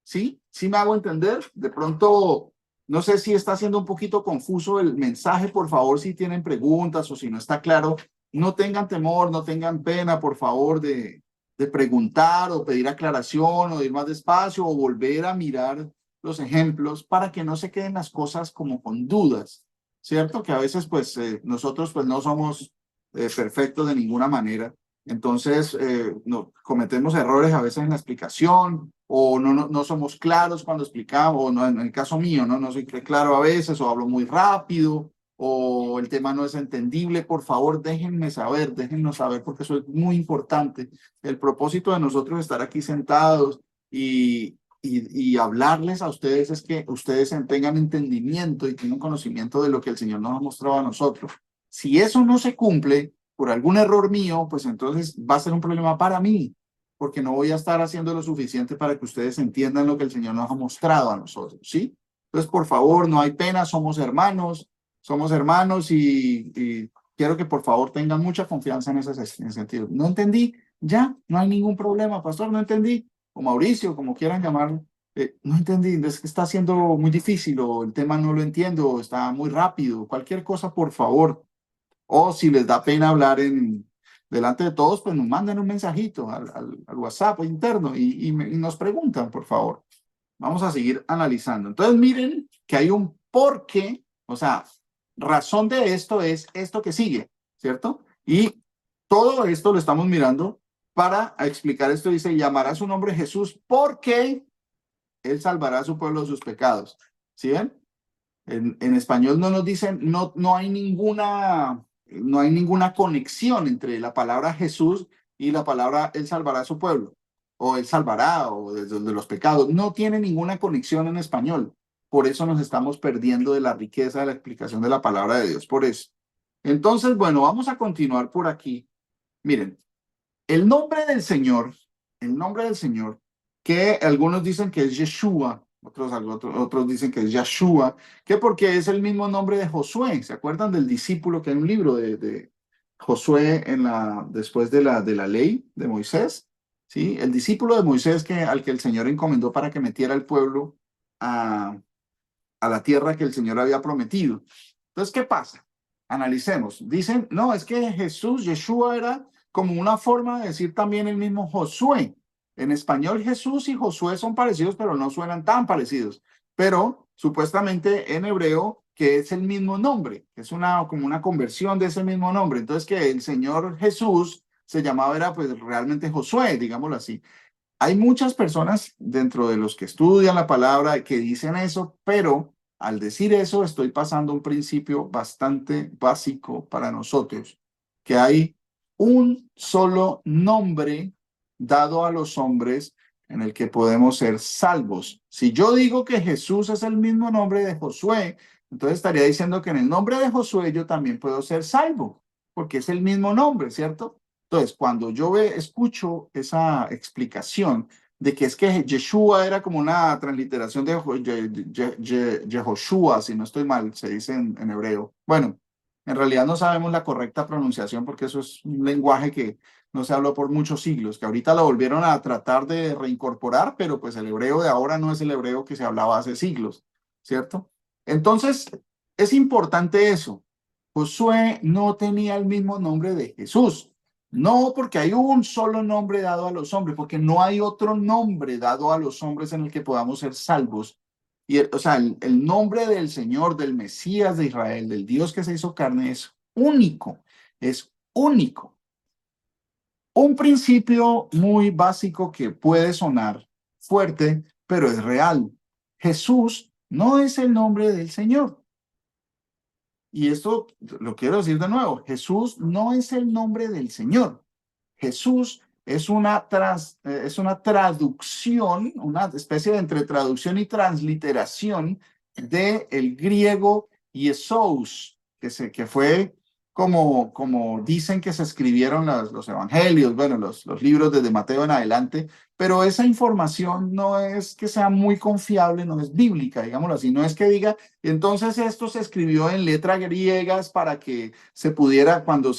¿sí? ¿Sí me hago entender? De pronto, no sé si está siendo un poquito confuso el mensaje, por favor, si tienen preguntas o si no está claro, no tengan temor, no tengan pena, por favor, de preguntar o pedir aclaración o de ir más despacio o volver a mirar los ejemplos para que no se queden las cosas como con dudas, ¿cierto? Que a veces pues nosotros pues no somos perfectos de ninguna manera. Entonces, no, cometemos errores a veces en la explicación o no somos claros cuando explicamos, o no, en el caso mío, no soy claro a veces o hablo muy rápido o el tema no es entendible. Por favor, déjennos saber porque eso es muy importante. El propósito de nosotros estar aquí sentados y hablarles a ustedes es que ustedes tengan entendimiento y tengan conocimiento de lo que el Señor nos ha mostrado a nosotros. Si eso no se cumple por algún error mío, pues entonces va a ser un problema para mí, porque no voy a estar haciendo lo suficiente para que ustedes entiendan lo que el Señor nos ha mostrado a nosotros, ¿sí? Entonces, por favor, no hay pena, somos hermanos y quiero que por favor tengan mucha confianza en ese sentido. No entendí, ya, no hay ningún problema, pastor, no entendí, o Mauricio, como quieran llamarlo. No entendí, es que está siendo muy difícil o el tema no lo entiendo, o está muy rápido, cualquier cosa, por favor. O si les da pena hablar delante de todos, pues nos mandan un mensajito al WhatsApp interno y nos preguntan, por favor. Vamos a seguir analizando. Entonces, miren que hay un porqué, o sea, razón de esto es esto que sigue, ¿cierto? Y todo esto lo estamos mirando para explicar esto. Dice, llamará su nombre Jesús porque él salvará a su pueblo de sus pecados. ¿Sí ven? En español no nos dicen, no hay ninguna conexión entre la palabra Jesús y la palabra Él salvará a su pueblo, o Él salvará, o de los pecados. No tiene ninguna conexión en español. Por eso nos estamos perdiendo de la riqueza de la explicación de la palabra de Dios. Por eso. Entonces, bueno, vamos a continuar por aquí. Miren, el nombre del Señor, que algunos dicen que es Yeshua, otros dicen que es Yahshua, que porque es el mismo nombre de Josué. ¿Se acuerdan del discípulo que hay un libro de Josué después de la ley de Moisés? ¿Sí? El discípulo de Moisés al que el Señor encomendó para que metiera al pueblo a la tierra que el Señor había prometido. Entonces, ¿qué pasa? Analicemos. Dicen, no, es que Jesús, Yeshua era como una forma de decir también el mismo Josué. En español Jesús y Josué son parecidos, pero no suenan tan parecidos. Pero supuestamente en hebreo que es el mismo nombre, es como una conversión de ese mismo nombre. Entonces que el Señor Jesús se llamaba, era pues realmente Josué, digámoslo así. Hay muchas personas dentro de los que estudian la palabra que dicen eso, pero al decir eso estoy pasando un principio bastante básico para nosotros, que hay un solo nombre dado a los hombres en el que podemos ser salvos. Si yo digo que Jesús es el mismo nombre de Josué, entonces estaría diciendo que en el nombre de Josué yo también puedo ser salvo, porque es el mismo nombre, ¿cierto? Entonces, cuando yo escucho esa explicación de que es que Yeshua era como una transliteración de Yehoshua, si no estoy mal, se dice en hebreo. Bueno, en realidad no sabemos la correcta pronunciación porque eso es un lenguaje que no se habló por muchos siglos, que ahorita lo volvieron a tratar de reincorporar, pero pues el hebreo de ahora no es el hebreo que se hablaba hace siglos, ¿cierto? Entonces, es importante eso. Josué no tenía el mismo nombre de Jesús. No, porque hay un solo nombre dado a los hombres, porque no hay otro nombre dado a los hombres en el que podamos ser salvos. Y, o sea, el nombre del Señor, del Mesías de Israel, del Dios que se hizo carne, es único, es único. Un principio muy básico que puede sonar fuerte, pero es real. Jesús no es el nombre del Señor. Y esto lo quiero decir de nuevo, Jesús no es el nombre del Señor. Jesús es una traducción, una especie de entre traducción y transliteración del griego Jesús, que fue como dicen que se escribieron los evangelios, bueno, los libros desde Mateo en adelante, pero esa información no es que sea muy confiable, no es bíblica, digámoslo así, no es que diga, entonces esto se escribió en letras griegas para que se pudiera, cuando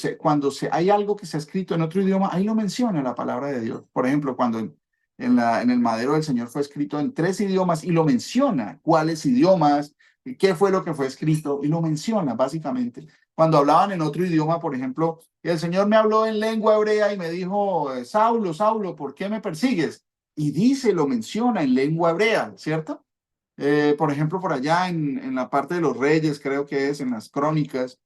hay algo que se ha escrito en otro idioma, ahí lo menciona la palabra de Dios. Por ejemplo, cuando en el madero del Señor fue escrito en 3 idiomas y lo menciona, cuáles idiomas, qué fue lo que fue escrito y lo menciona básicamente. Cuando hablaban en otro idioma, por ejemplo, el Señor me habló en lengua hebrea y me dijo, Saulo, Saulo, ¿por qué me persigues? Y dice, lo menciona en lengua hebrea, ¿cierto? Por ejemplo, por allá en la parte de los reyes, creo que es, en las crónicas,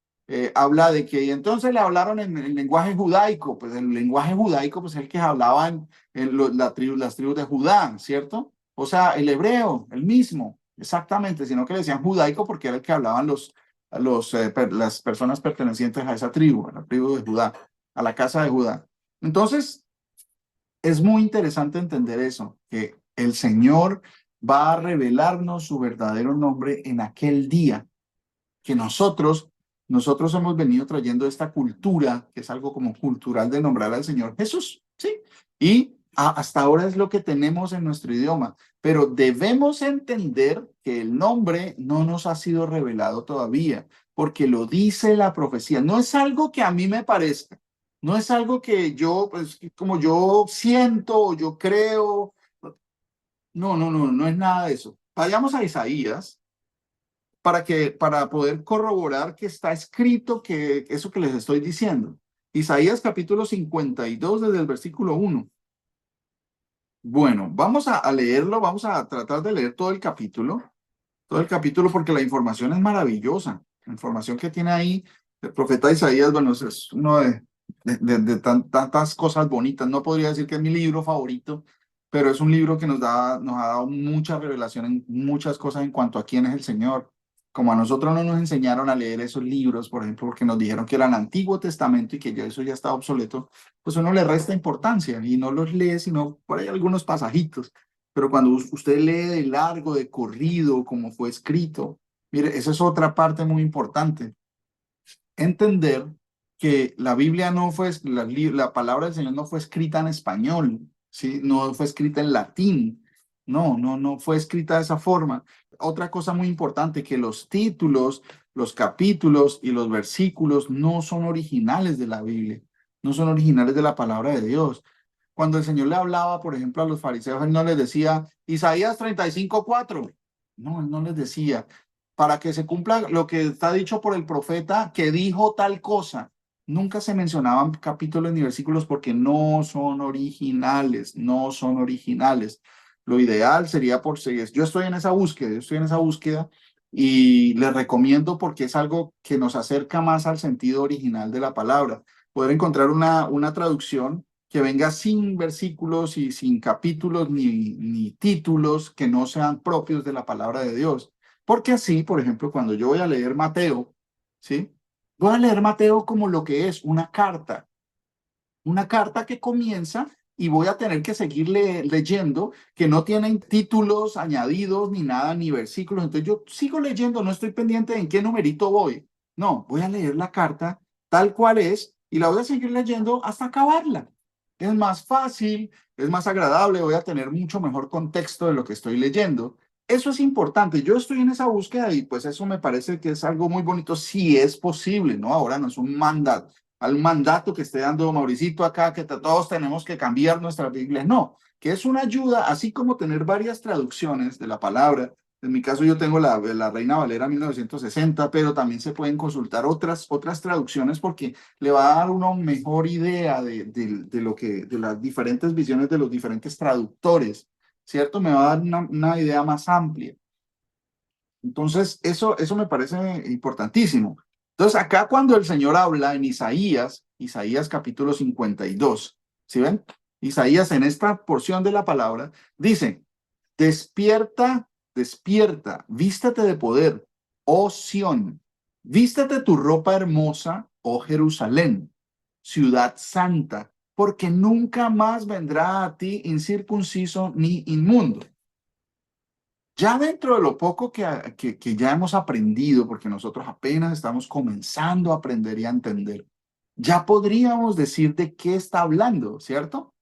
habla de que y entonces le hablaron en el lenguaje judaico, pues el lenguaje judaico, pues el que hablaban las tribus de Judá, ¿cierto? O sea, el hebreo, el mismo, exactamente, sino que le decían judaico porque era el que hablaban las personas pertenecientes a esa tribu, a la tribu de Judá, a la casa de Judá. Entonces, es muy interesante entender eso, que el Señor va a revelarnos su verdadero nombre en aquel día, que nosotros hemos venido trayendo esta cultura, que es algo como cultural de nombrar al Señor Jesús, ¿sí? Y hasta ahora es lo que tenemos en nuestro idioma, pero debemos entender que el nombre no nos ha sido revelado todavía, porque lo dice la profecía. No es algo que a mí me parezca, no es algo que yo, pues, como yo siento o yo creo. No, no, no, no es nada de eso. Vayamos a Isaías para poder corroborar que está escrito que eso que les estoy diciendo. Isaías capítulo 52 desde el versículo 1. Bueno, vamos a leerlo, vamos a tratar de leer todo el capítulo porque la información es maravillosa. La información que tiene ahí el profeta Isaías, bueno, es uno de tantas cosas bonitas. No podría decir que es mi libro favorito, pero es un libro que nos ha dado mucha revelación en muchas cosas en cuanto a quién es el Señor. Como a nosotros no nos enseñaron a leer esos libros, por ejemplo, porque nos dijeron que eran Antiguo Testamento y que ya eso ya estaba obsoleto, pues uno le resta importancia y no los lee, sino por ahí algunos pasajitos. Pero cuando usted lee de largo, de corrido, como fue escrito, mire, esa es otra parte muy importante. Entender que la Biblia no fue, la palabra del Señor no fue escrita en español, ¿sí? No fue escrita en latín. No, no, no fue escrita de esa forma. Otra cosa muy importante, que los títulos, los capítulos y los versículos no son originales de la Biblia, no son originales de la palabra de Dios. Cuando el Señor le hablaba, por ejemplo, a los fariseos, él no les decía Isaías 35:4. No, él no les decía para que se cumpla lo que está dicho por el profeta que dijo tal cosa. Nunca se mencionaban capítulos ni versículos porque no son originales, no son originales. Lo ideal sería por seguir. Yo estoy en esa búsqueda y les recomiendo porque es algo que nos acerca más al sentido original de la palabra. Poder encontrar una traducción que venga sin versículos y sin capítulos ni títulos que no sean propios de la palabra de Dios. Porque así, por ejemplo, cuando yo voy a leer Mateo, ¿sí? Voy a leer Mateo como lo que es una carta que comienza y voy a tener que seguir leyendo, que no tienen títulos añadidos ni nada, ni versículos. Entonces yo sigo leyendo, no estoy pendiente de en qué numerito voy. No, voy a leer la carta tal cual es y la voy a seguir leyendo hasta acabarla. Es más fácil, es más agradable, voy a tener mucho mejor contexto de lo que estoy leyendo. Eso es importante. Yo estoy en esa búsqueda y pues eso me parece que es algo muy bonito si es posible, ¿no? Ahora no es un mandato al mandato que esté dando Mauricito acá, que todos tenemos que cambiar nuestra Biblia. No, que es una ayuda, así como tener varias traducciones de la palabra. En mi caso yo tengo la Reina Valera 1960, pero también se pueden consultar otras traducciones porque le va a dar una mejor idea de las diferentes visiones de los diferentes traductores, ¿cierto? Me va a dar una idea más amplia. Entonces, eso me parece importantísimo. Entonces, acá cuando el Señor habla en Isaías capítulo 52, ¿sí ven? Isaías en esta porción de la palabra dice, despierta, despierta, vístete de poder, oh Sión, vístete tu ropa hermosa, oh Jerusalén, ciudad santa, porque nunca más vendrá a ti incircunciso ni inmundo. Ya dentro de lo poco que ya hemos aprendido, porque nosotros apenas estamos comenzando a aprender y a entender, ya podríamos decir de qué está hablando, ¿cierto?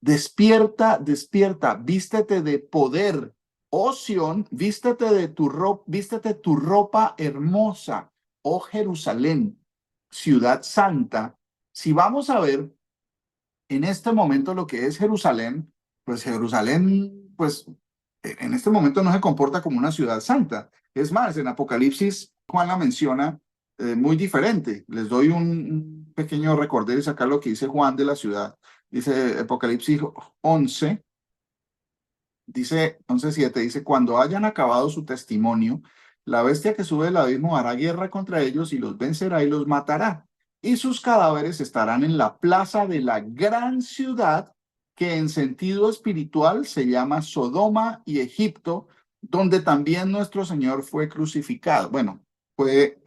Despierta, despierta, vístete de poder, oh Sión, vístete tu ropa hermosa, oh Jerusalén, ciudad santa. Si vamos a ver en este momento lo que es Jerusalén, pues Jerusalén, pues en este momento no se comporta como una ciudad santa. Es más, en Apocalipsis Juan la menciona muy diferente. Les doy un pequeño recordero y sacar lo que dice Juan de la ciudad. Dice Apocalipsis 11, dice 11:7, dice, cuando hayan acabado su testimonio, la bestia que sube del abismo hará guerra contra ellos y los vencerá y los matará. Y sus cadáveres estarán en la plaza de la gran ciudad, que en sentido espiritual se llama Sodoma y Egipto, donde también nuestro Señor fue crucificado. Bueno, fue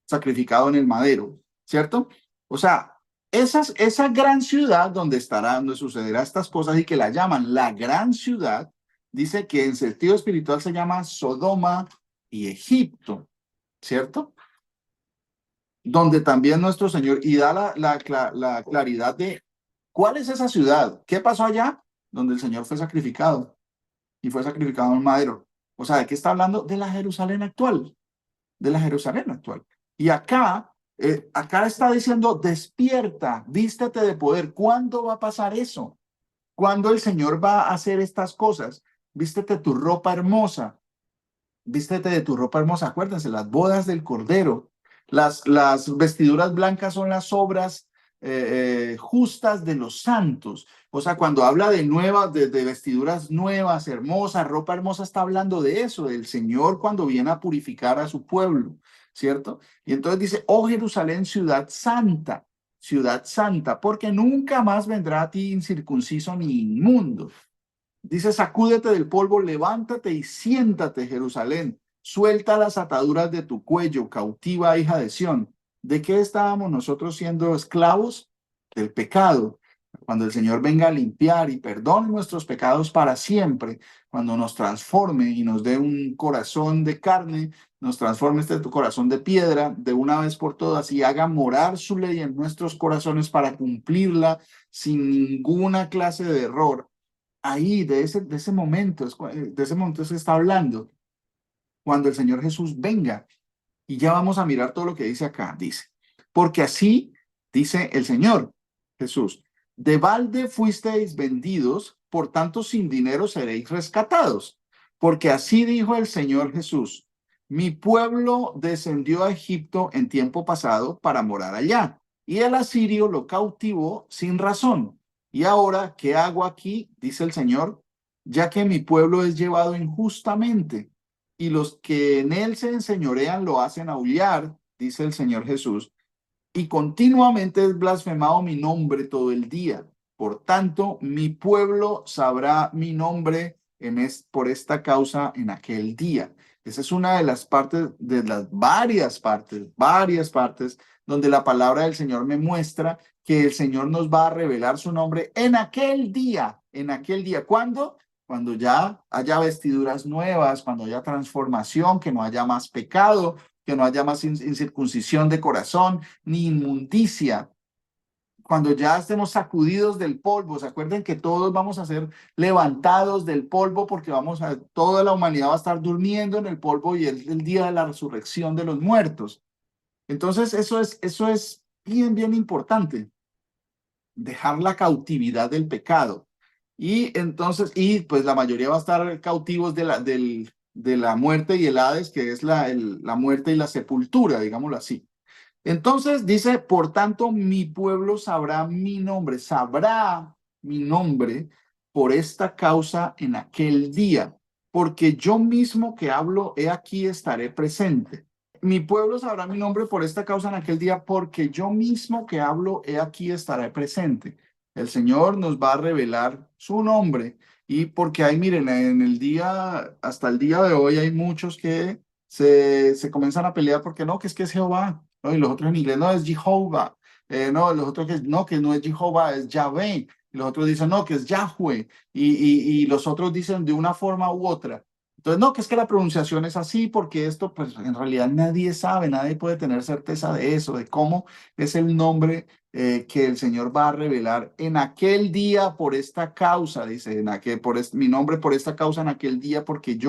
sacrificado en el madero, ¿cierto? O sea, esa gran ciudad donde estará, donde sucederá estas cosas y que la llaman la gran ciudad, dice que en sentido espiritual se llama Sodoma y Egipto, ¿cierto? Donde también nuestro Señor, y da la claridad de cuál es esa ciudad, qué pasó allá, donde el Señor fue sacrificado y fue sacrificado en un madero. O sea, ¿de qué está hablando? De la Jerusalén actual, de la Jerusalén actual. Y acá está diciendo, despierta, vístete de poder. ¿Cuándo va a pasar eso? ¿Cuándo el Señor va a hacer estas cosas? Vístete tu ropa hermosa, vístete de tu ropa hermosa. Acuérdense, las bodas del Cordero. Las vestiduras blancas son las obras justas de los santos. O sea, cuando habla de nuevas, de vestiduras nuevas, hermosas, ropa hermosa, está hablando de eso, del Señor cuando viene a purificar a su pueblo, ¿cierto? Y entonces dice, oh Jerusalén, ciudad santa, porque nunca más vendrá a ti incircunciso ni inmundo. Dice, sacúdete del polvo, levántate y siéntate, Jerusalén. Suelta las ataduras de tu cuello, cautiva hija de Sión. ¿De qué estábamos nosotros siendo esclavos? Del pecado. Cuando el Señor venga a limpiar y perdone nuestros pecados para siempre, cuando nos transforme y nos dé un corazón de carne, nos transforme tu corazón de piedra de una vez por todas y haga morar su ley en nuestros corazones para cumplirla sin ninguna clase de error. Ahí, de ese momento, de ese momento se está hablando, cuando el Señor Jesús venga. Y ya vamos a mirar todo lo que dice acá. Dice, porque así dice el Señor Jesús, de balde fuisteis vendidos, por tanto sin dinero seréis rescatados. Porque así dijo el Señor Jesús, mi pueblo descendió a Egipto en tiempo pasado para morar allá, y el asirio lo cautivó sin razón. Y ahora, ¿qué hago aquí? Dice el Señor, ya que mi pueblo es llevado injustamente y los que en él se enseñorean lo hacen aullar, dice el Señor Jesús, y continuamente es blasfemado mi nombre todo el día. Por tanto, mi pueblo sabrá mi nombre por esta causa en aquel día. Esa es una de las partes, de las varias partes, donde la palabra del Señor me muestra que el Señor nos va a revelar su nombre en aquel día. ¿En aquel día? ¿Cuándo? Cuando ya haya vestiduras nuevas, cuando haya transformación, que no haya más pecado, que no haya más incircuncisión de corazón, ni inmundicia. Cuando ya estemos sacudidos del polvo, ¿se acuerdan que todos vamos a ser levantados del polvo porque toda la humanidad va a estar durmiendo en el polvo y es el día de la resurrección de los muertos? Entonces, eso es bien, bien importante, dejar la cautividad del pecado. Y entonces, pues la mayoría va a estar cautivos de la muerte y el Hades, que es la muerte y la sepultura, digámoslo así. Entonces dice, por tanto, mi pueblo sabrá mi nombre por esta causa en aquel día, porque yo mismo que hablo, he aquí estaré presente. Mi pueblo sabrá mi nombre por esta causa en aquel día, porque yo mismo que hablo, he aquí estaré presente. El Señor nos va a revelar su nombre y porque hay, miren, hasta el día de hoy hay muchos que se comienzan a pelear porque no, que es Jehová, ¿no? Y los otros en inglés, no, es Jehová, no, los otros que no es Jehová, es Yahvé, y los otros dicen, no, que es Yahweh, y los otros dicen de una forma u otra. Entonces, no, que es que la pronunciación es así, porque esto, pues en realidad nadie sabe, nadie puede tener certeza de eso, de cómo es el nombre que el Señor va a revelar en aquel día por esta causa, dice, mi nombre por esta causa en aquel día, porque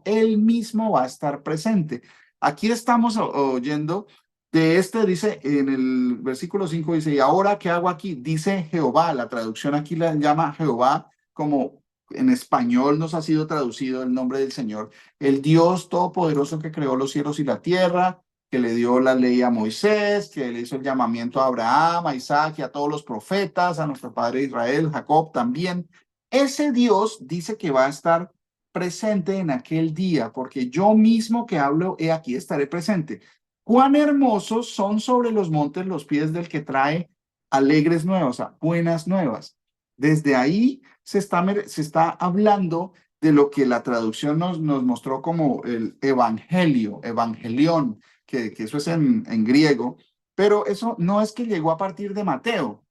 Él mismo va a estar presente. Aquí estamos oyendo dice en el versículo 5, dice, ¿y ahora qué hago aquí? Dice Jehová, la traducción aquí la llama Jehová, como en español nos ha sido traducido el nombre del Señor, el Dios todopoderoso que creó los cielos y la tierra, que le dio la ley a Moisés, que le hizo el llamamiento a Abraham, a Isaac y a todos los profetas, a nuestro padre Israel, Jacob también. ese Dios dice que va a estar presente en aquel día, porque yo mismo que hablo, he aquí estaré presente. Cuán hermosos son sobre los montes los pies del que trae alegres nuevas, o sea, buenas nuevas. Desde ahí se está hablando de lo que la traducción nos mostró como el evangelio, evangelión, que eso es en griego, pero eso no es que llegó a partir de Mateo.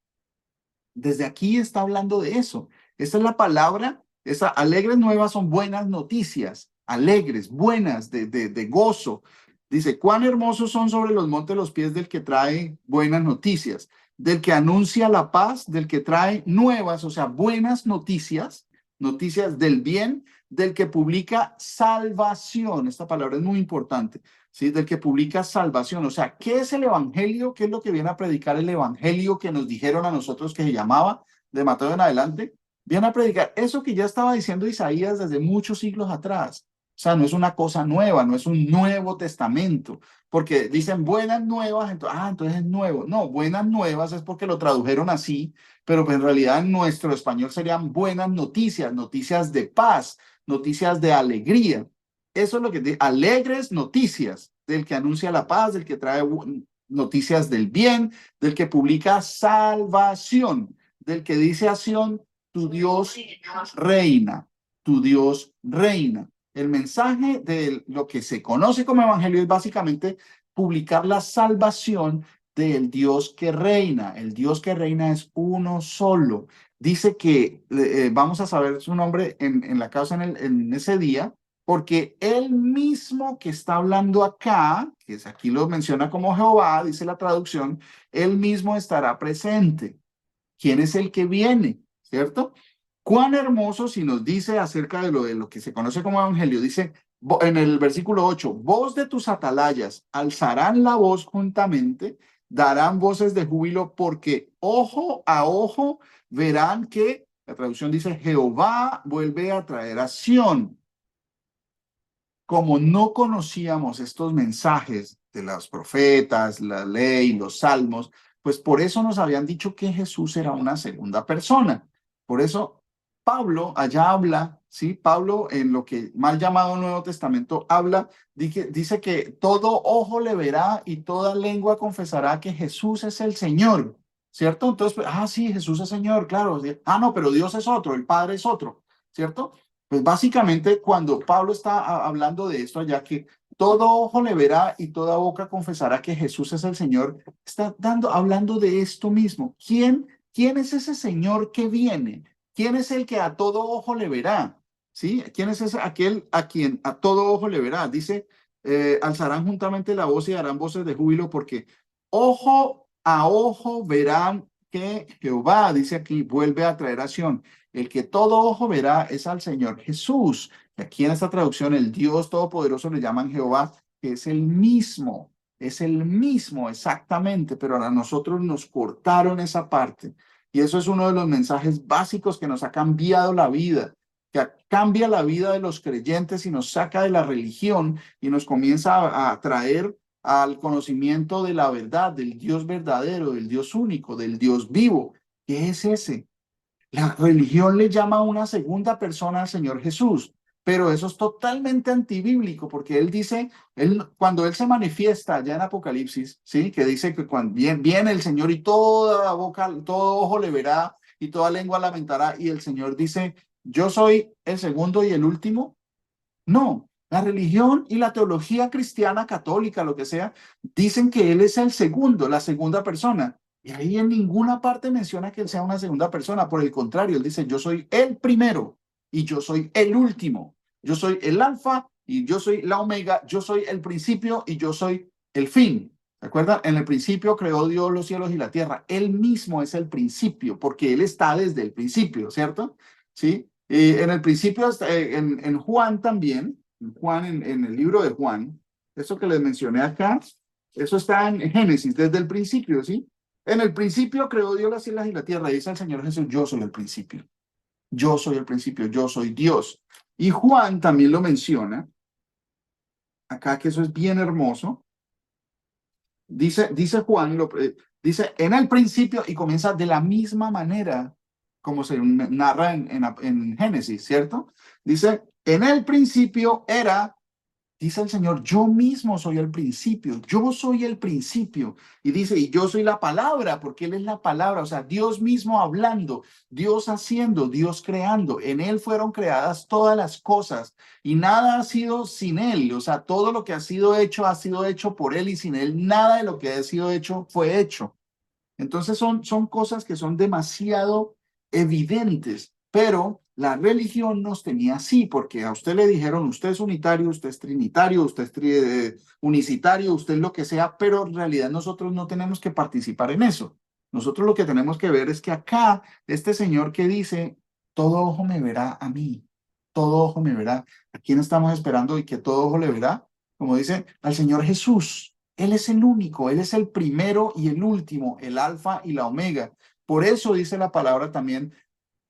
Desde aquí está hablando de eso. Esa es la palabra, esa alegres nuevas son buenas noticias, alegres, buenas, de gozo. Dice, cuán hermosos son sobre los montes los pies del que trae buenas noticias, del que anuncia la paz, del que trae nuevas, o sea, buenas noticias, noticias del bien, del que publica salvación. Esta palabra es muy importante, ¿sí? Del que publica salvación. O sea, ¿qué es el evangelio? ¿Qué es lo que viene a predicar el evangelio que nos dijeron a nosotros que se llamaba de Mateo en adelante? Viene a predicar eso que ya estaba diciendo Isaías desde muchos siglos atrás. O sea, no es una cosa nueva, no es un nuevo testamento, porque dicen buenas nuevas, entonces es nuevo. No, buenas nuevas es porque lo tradujeron así, pero pues en realidad en nuestro español serían buenas noticias, noticias de paz, noticias de alegría. Eso es lo que dice, alegres noticias, del que anuncia la paz, del que trae noticias del bien, del que publica salvación, del que dice a Sión, tu Dios reina, tu Dios reina. El mensaje de lo que se conoce como evangelio es básicamente publicar la salvación del Dios que reina. El Dios que reina es uno solo. Dice que vamos a saber su nombre en la causa en ese día, porque él mismo que está hablando acá, que es aquí lo menciona como Jehová, dice la traducción, él mismo estará presente. ¿Quién es el que viene? ¿Cierto? Cuán hermoso si nos dice acerca de lo que se conoce como evangelio, dice en el versículo 8, voz de tus atalayas, alzarán la voz juntamente, darán voces de júbilo, porque ojo a ojo verán que, la traducción dice, Jehová vuelve a traer a Sión. Como no conocíamos estos mensajes de los profetas, la ley, los salmos, pues por eso nos habían dicho que Jesús era una segunda persona. Por eso Pablo allá habla, ¿sí? Pablo en lo que mal llamado Nuevo Testamento habla, dice que todo ojo le verá y toda lengua confesará que Jesús es el Señor, ¿cierto? Entonces, sí, Jesús es Señor, claro. No, pero Dios es otro, el Padre es otro, ¿cierto? Pues básicamente cuando Pablo está hablando de esto allá, que todo ojo le verá y toda boca confesará que Jesús es el Señor, está hablando de esto mismo. ¿Quién es ese Señor que viene? ¿Quién es el que a todo ojo le verá? ¿Sí? ¿Quién es aquel a quien a todo ojo le verá? Dice, alzarán juntamente la voz y darán voces de júbilo porque ojo a ojo verán que Jehová, dice aquí, vuelve a traer a Sión. El que todo ojo verá es al Señor Jesús. Aquí en esta traducción, el Dios Todopoderoso le llaman Jehová, que es el mismo exactamente, pero a nosotros nos cortaron esa parte. Y eso es uno de los mensajes básicos que nos ha cambiado la vida, que cambia la vida de los creyentes y nos saca de la religión y nos comienza a traer al conocimiento de la verdad, del Dios verdadero, del Dios único, del Dios vivo. ¿Qué es ese? La religión le llama a una segunda persona al Señor Jesús, pero eso es totalmente antibíblico, porque él dice, cuando él se manifiesta allá en Apocalipsis, ¿sí? Que dice que cuando viene el Señor y toda boca, todo ojo le verá y toda lengua lamentará, y el Señor dice, yo soy el segundo y el último. No, la religión y la teología cristiana católica, lo que sea, dicen que él es el segundo, la segunda persona. Y ahí en ninguna parte menciona que él sea una segunda persona. Por el contrario, él dice, yo soy el primero y yo soy el último. Yo soy el alfa y yo soy la omega. Yo soy el principio y yo soy el fin. ¿Se acuerdan? En el principio creó Dios los cielos y la tierra. Él mismo es el principio porque él está desde el principio, ¿cierto? ¿Sí? En el principio, en Juan también, en el libro de Juan, eso que les mencioné acá, eso está en Génesis, desde el principio, ¿sí? En el principio creó Dios las cielos y la tierra, y dice el Señor Jesús, yo soy el principio, yo soy el principio, yo soy Dios. Y Juan también lo menciona, acá que eso es bien hermoso, dice Juan, dice en el principio, y comienza de la misma manera. como se narra en Génesis, ¿cierto? Dice, en el principio era, dice el Señor, yo mismo soy el principio, yo soy el principio. Y dice, y yo soy la palabra, porque Él es la palabra, o sea, Dios mismo hablando, Dios haciendo, Dios creando. En Él fueron creadas todas las cosas y nada ha sido sin Él. O sea, todo lo que ha sido hecho por Él y sin Él, nada de lo que ha sido hecho fue hecho. Entonces son cosas que son demasiado evidentes, pero la religión nos tenía así, porque a usted le dijeron, usted es unitario, usted es trinitario, usted es unicitario, usted es lo que sea, pero en realidad nosotros no tenemos que participar en eso. Nosotros lo que tenemos que ver es que acá, este señor que dice, todo ojo me verá a mí, todo ojo me verá. ¿A quién estamos esperando y que todo ojo le verá? Como dice, al Señor Jesús. Él es el único, Él es el primero y el último, el alfa y la omega. Por eso dice la palabra también,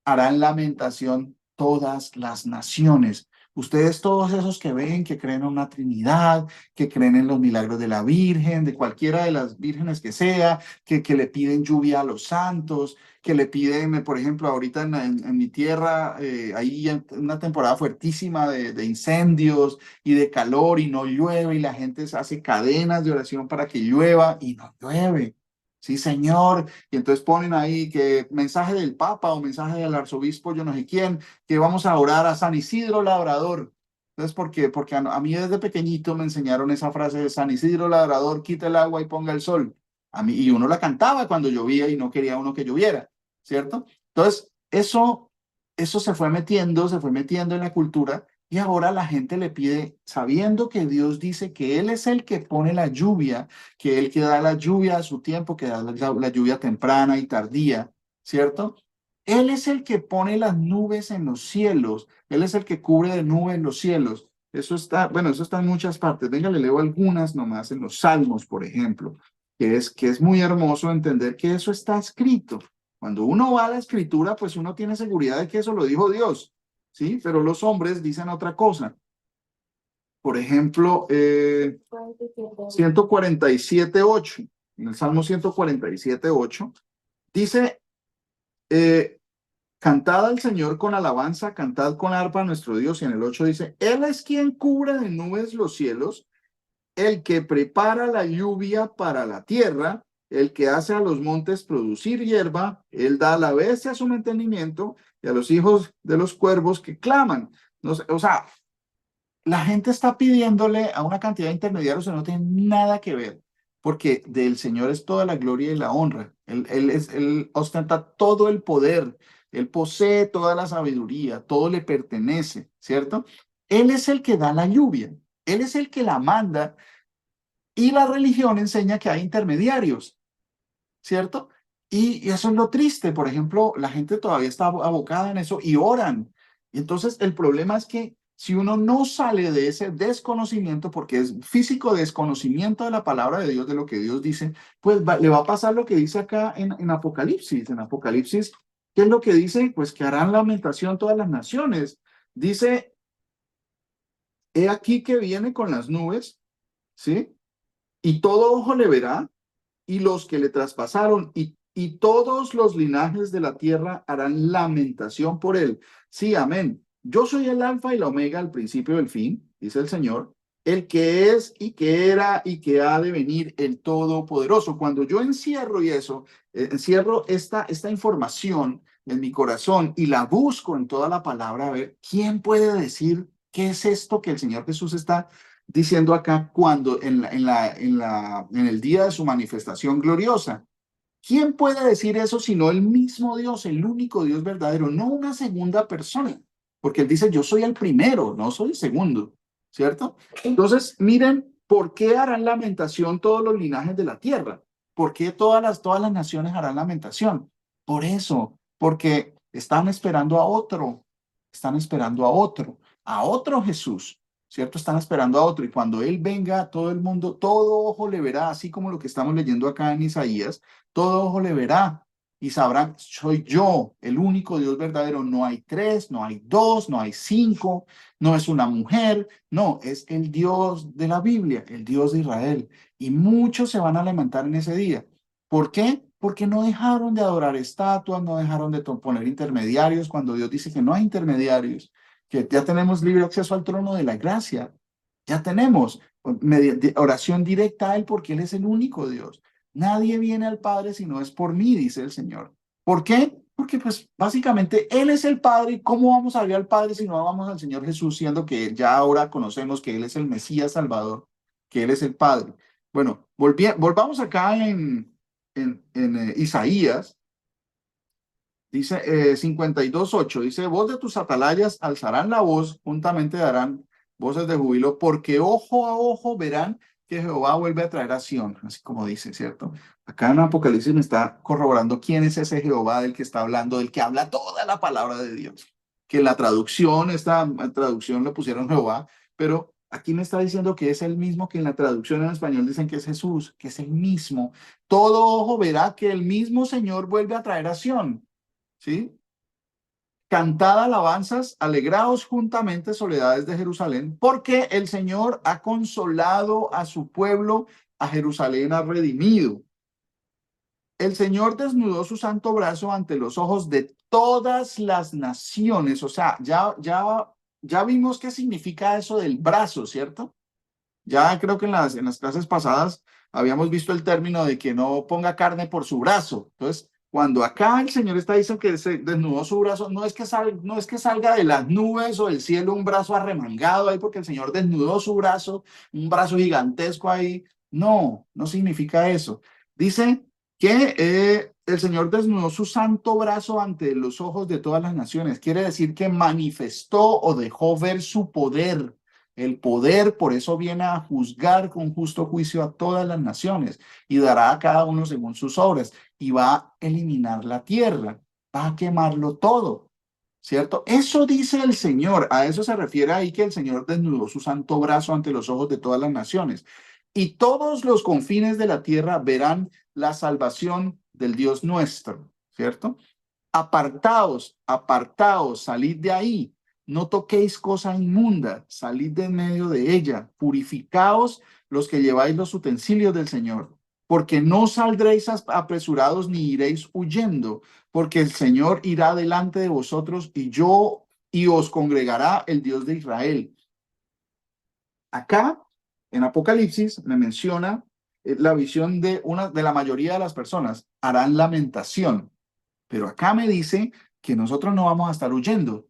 harán lamentación todas las naciones. Ustedes todos esos que ven, que creen en una Trinidad, que creen en los milagros de la Virgen, de cualquiera de las vírgenes que sea, que le piden lluvia a los santos, que le piden, por ejemplo, ahorita en mi tierra, hay una temporada fuertísima de incendios y de calor y no llueve y la gente hace cadenas de oración para que llueva y no llueve. Sí, Señor, y entonces ponen ahí que mensaje del Papa o mensaje del arzobispo, yo no sé quién, que vamos a orar a San Isidro Labrador. Entonces, ¿por qué? Porque a mí desde pequeñito me enseñaron esa frase de San Isidro Labrador, quita el agua y ponga el sol. A mí, y uno la cantaba cuando llovía y no quería uno que lloviera, ¿cierto? Entonces, eso se fue metiendo en la cultura y ahora la gente le pide, sabiendo que Dios dice que Él es el que pone la lluvia, que Él que da la lluvia a su tiempo, que da la lluvia temprana y tardía, ¿cierto? Él es el que pone las nubes en los cielos, Él es el que cubre de nubes los cielos. Eso está, bueno, eso está en muchas partes. Venga, le leo algunas nomás en los Salmos, por ejemplo, que es muy hermoso entender que eso está escrito. Cuando uno va a la escritura, pues uno tiene seguridad de que eso lo dijo Dios, ¿sí? Pero los hombres dicen otra cosa. Por ejemplo, 147.8, en el Salmo 147.8, dice, cantad al Señor con alabanza, cantad con arpa a nuestro Dios. Y en el 8 dice, Él es quien cubre de nubes los cielos, el que prepara la lluvia para la tierra, el que hace a los montes producir hierba, Él da a la bestia su mantenimiento y a los hijos de los cuervos que claman. No sé, o sea, la gente está pidiéndole a una cantidad de intermediarios que no tienen nada que ver, porque del Señor es toda la gloria y la honra. Él ostenta todo el poder, Él posee toda la sabiduría, todo le pertenece, ¿cierto? Él es el que da la lluvia, Él es el que la manda y la religión enseña que hay intermediarios, ¿cierto? Y eso es lo triste. Por ejemplo, la gente todavía está abocada en eso y oran. Y entonces el problema es que si uno no sale de ese desconocimiento, porque es físico desconocimiento de la palabra de Dios, de lo que Dios dice, pues le va a pasar lo que dice acá en Apocalipsis. En Apocalipsis, ¿qué es lo que dice? Pues que harán lamentación todas las naciones. Dice, he aquí que viene con las nubes, ¿sí? Y todo ojo le verá y los que le traspasaron y todos los linajes de la tierra harán lamentación por él. Sí, amén. Yo soy el alfa y la omega, el principio y el fin, dice el Señor, el que es y que era y que ha de venir, el Todopoderoso. Cuando yo encierro y eso, encierro esta información en mi corazón y la busco en toda la palabra, a ver, ¿quién puede decir qué es esto que el Señor Jesús está diciendo acá cuando en el día de su manifestación gloriosa? ¿Quién puede decir eso sino el mismo Dios, el único Dios verdadero, no una segunda persona? Porque él dice, yo soy el primero, no soy el segundo, ¿cierto? Entonces, miren, ¿por qué harán lamentación todos los linajes de la tierra? ¿Por qué todas las naciones harán lamentación? Por eso, porque están esperando a otro Jesús, ¿cierto? Están esperando a otro y cuando Él venga, todo el mundo, todo ojo le verá, así como lo que estamos leyendo acá en Isaías, todo ojo le verá y sabrán, soy yo, el único Dios verdadero. No hay tres, no hay dos, no hay cinco, no es una mujer, no, es el Dios de la Biblia, el Dios de Israel. Y muchos se van a lamentar en ese día. ¿Por qué? Porque no dejaron de adorar estatuas, no dejaron de poner intermediarios, cuando Dios dice que no hay intermediarios, que ya tenemos libre acceso al trono de la gracia. Ya tenemos oración directa a Él porque Él es el único Dios. Nadie viene al Padre si no es por mí, dice el Señor. ¿Por qué? Porque pues básicamente Él es el Padre. ¿Y cómo vamos a ir al Padre si no vamos al Señor Jesús, siendo que ya ahora conocemos que Él es el Mesías Salvador, que Él es el Padre? Bueno, volvamos acá en Isaías. Dice 52:8, dice, voz de tus atalayas alzarán la voz, juntamente darán voces de júbilo, porque ojo a ojo verán que Jehová vuelve a traer a Sión, así como dice, ¿cierto? Acá en Apocalipsis me está corroborando quién es ese Jehová del que está hablando, del que habla toda la palabra de Dios. Que en la traducción, esta traducción le pusieron Jehová, pero aquí me está diciendo que es el mismo que en la traducción en español dicen que es Jesús, que es el mismo. Todo ojo verá que el mismo Señor vuelve a traer a Sión. ¿Sí? Cantad alabanzas, alegraos juntamente, soledades de Jerusalén, porque el Señor ha consolado a su pueblo, a Jerusalén ha redimido. El Señor desnudó su santo brazo ante los ojos de todas las naciones. O sea, ya vimos qué significa eso del brazo, ¿cierto? Ya creo que en las clases pasadas habíamos visto el término de que no ponga carne por su brazo. Entonces, cuando acá el Señor está diciendo que se desnudó su brazo, no es que salga de las nubes o del cielo un brazo arremangado ahí porque el Señor desnudó su brazo, un brazo gigantesco ahí. No, no significa eso. Dice que el Señor desnudó su santo brazo ante los ojos de todas las naciones. Quiere decir que manifestó o dejó ver su poder. El poder, por eso viene a juzgar con justo juicio a todas las naciones y dará a cada uno según sus obras y va a eliminar la tierra, va a quemarlo todo, ¿cierto? Eso dice el Señor, a eso se refiere ahí que el Señor desnudó su santo brazo ante los ojos de todas las naciones y todos los confines de la tierra verán la salvación del Dios nuestro, ¿cierto? Apartaos, apartaos, salid de ahí. No toquéis cosa inmunda, salid de en medio de ella, purificaos los que lleváis los utensilios del Señor, porque no saldréis apresurados ni iréis huyendo, porque el Señor irá delante de vosotros y os congregará el Dios de Israel. Acá, en Apocalipsis, me menciona la visión de la mayoría de las personas, harán lamentación, pero acá me dice que nosotros no vamos a estar huyendo.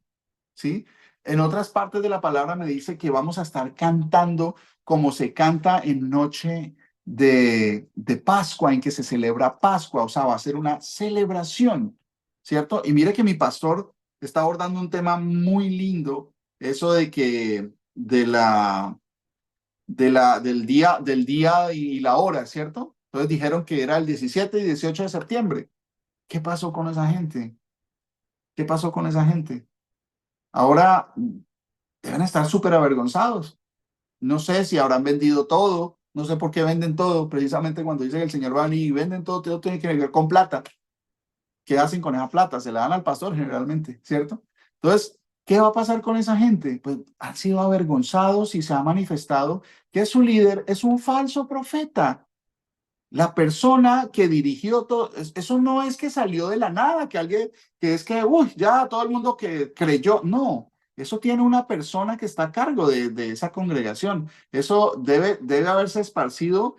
¿Sí? En otras partes de la palabra me dice que vamos a estar cantando como se canta en noche de Pascua, en que se celebra Pascua, o sea, va a ser una celebración, ¿cierto? Y mire que mi pastor está abordando un tema muy lindo, eso de que del día y la hora, ¿cierto? Entonces dijeron que era el 17 y 18 de septiembre. ¿Qué pasó con esa gente? ¿Qué pasó con esa gente? Ahora deben estar súper avergonzados. No sé si habrán vendido todo, no sé por qué venden todo, precisamente cuando dice que el Señor va a venir y venden todo, todo tiene que ver con plata. ¿Qué hacen con esa plata? Se la dan al pastor generalmente, ¿cierto? Entonces, ¿qué va a pasar con esa gente? Pues han sido avergonzados y se ha manifestado que su líder es un falso profeta. La persona que dirigió todo, eso no es que salió de la nada, que alguien, que es que, uy, ya todo el mundo que creyó, no, eso tiene una persona que está a cargo de esa congregación. Eso debe haberse esparcido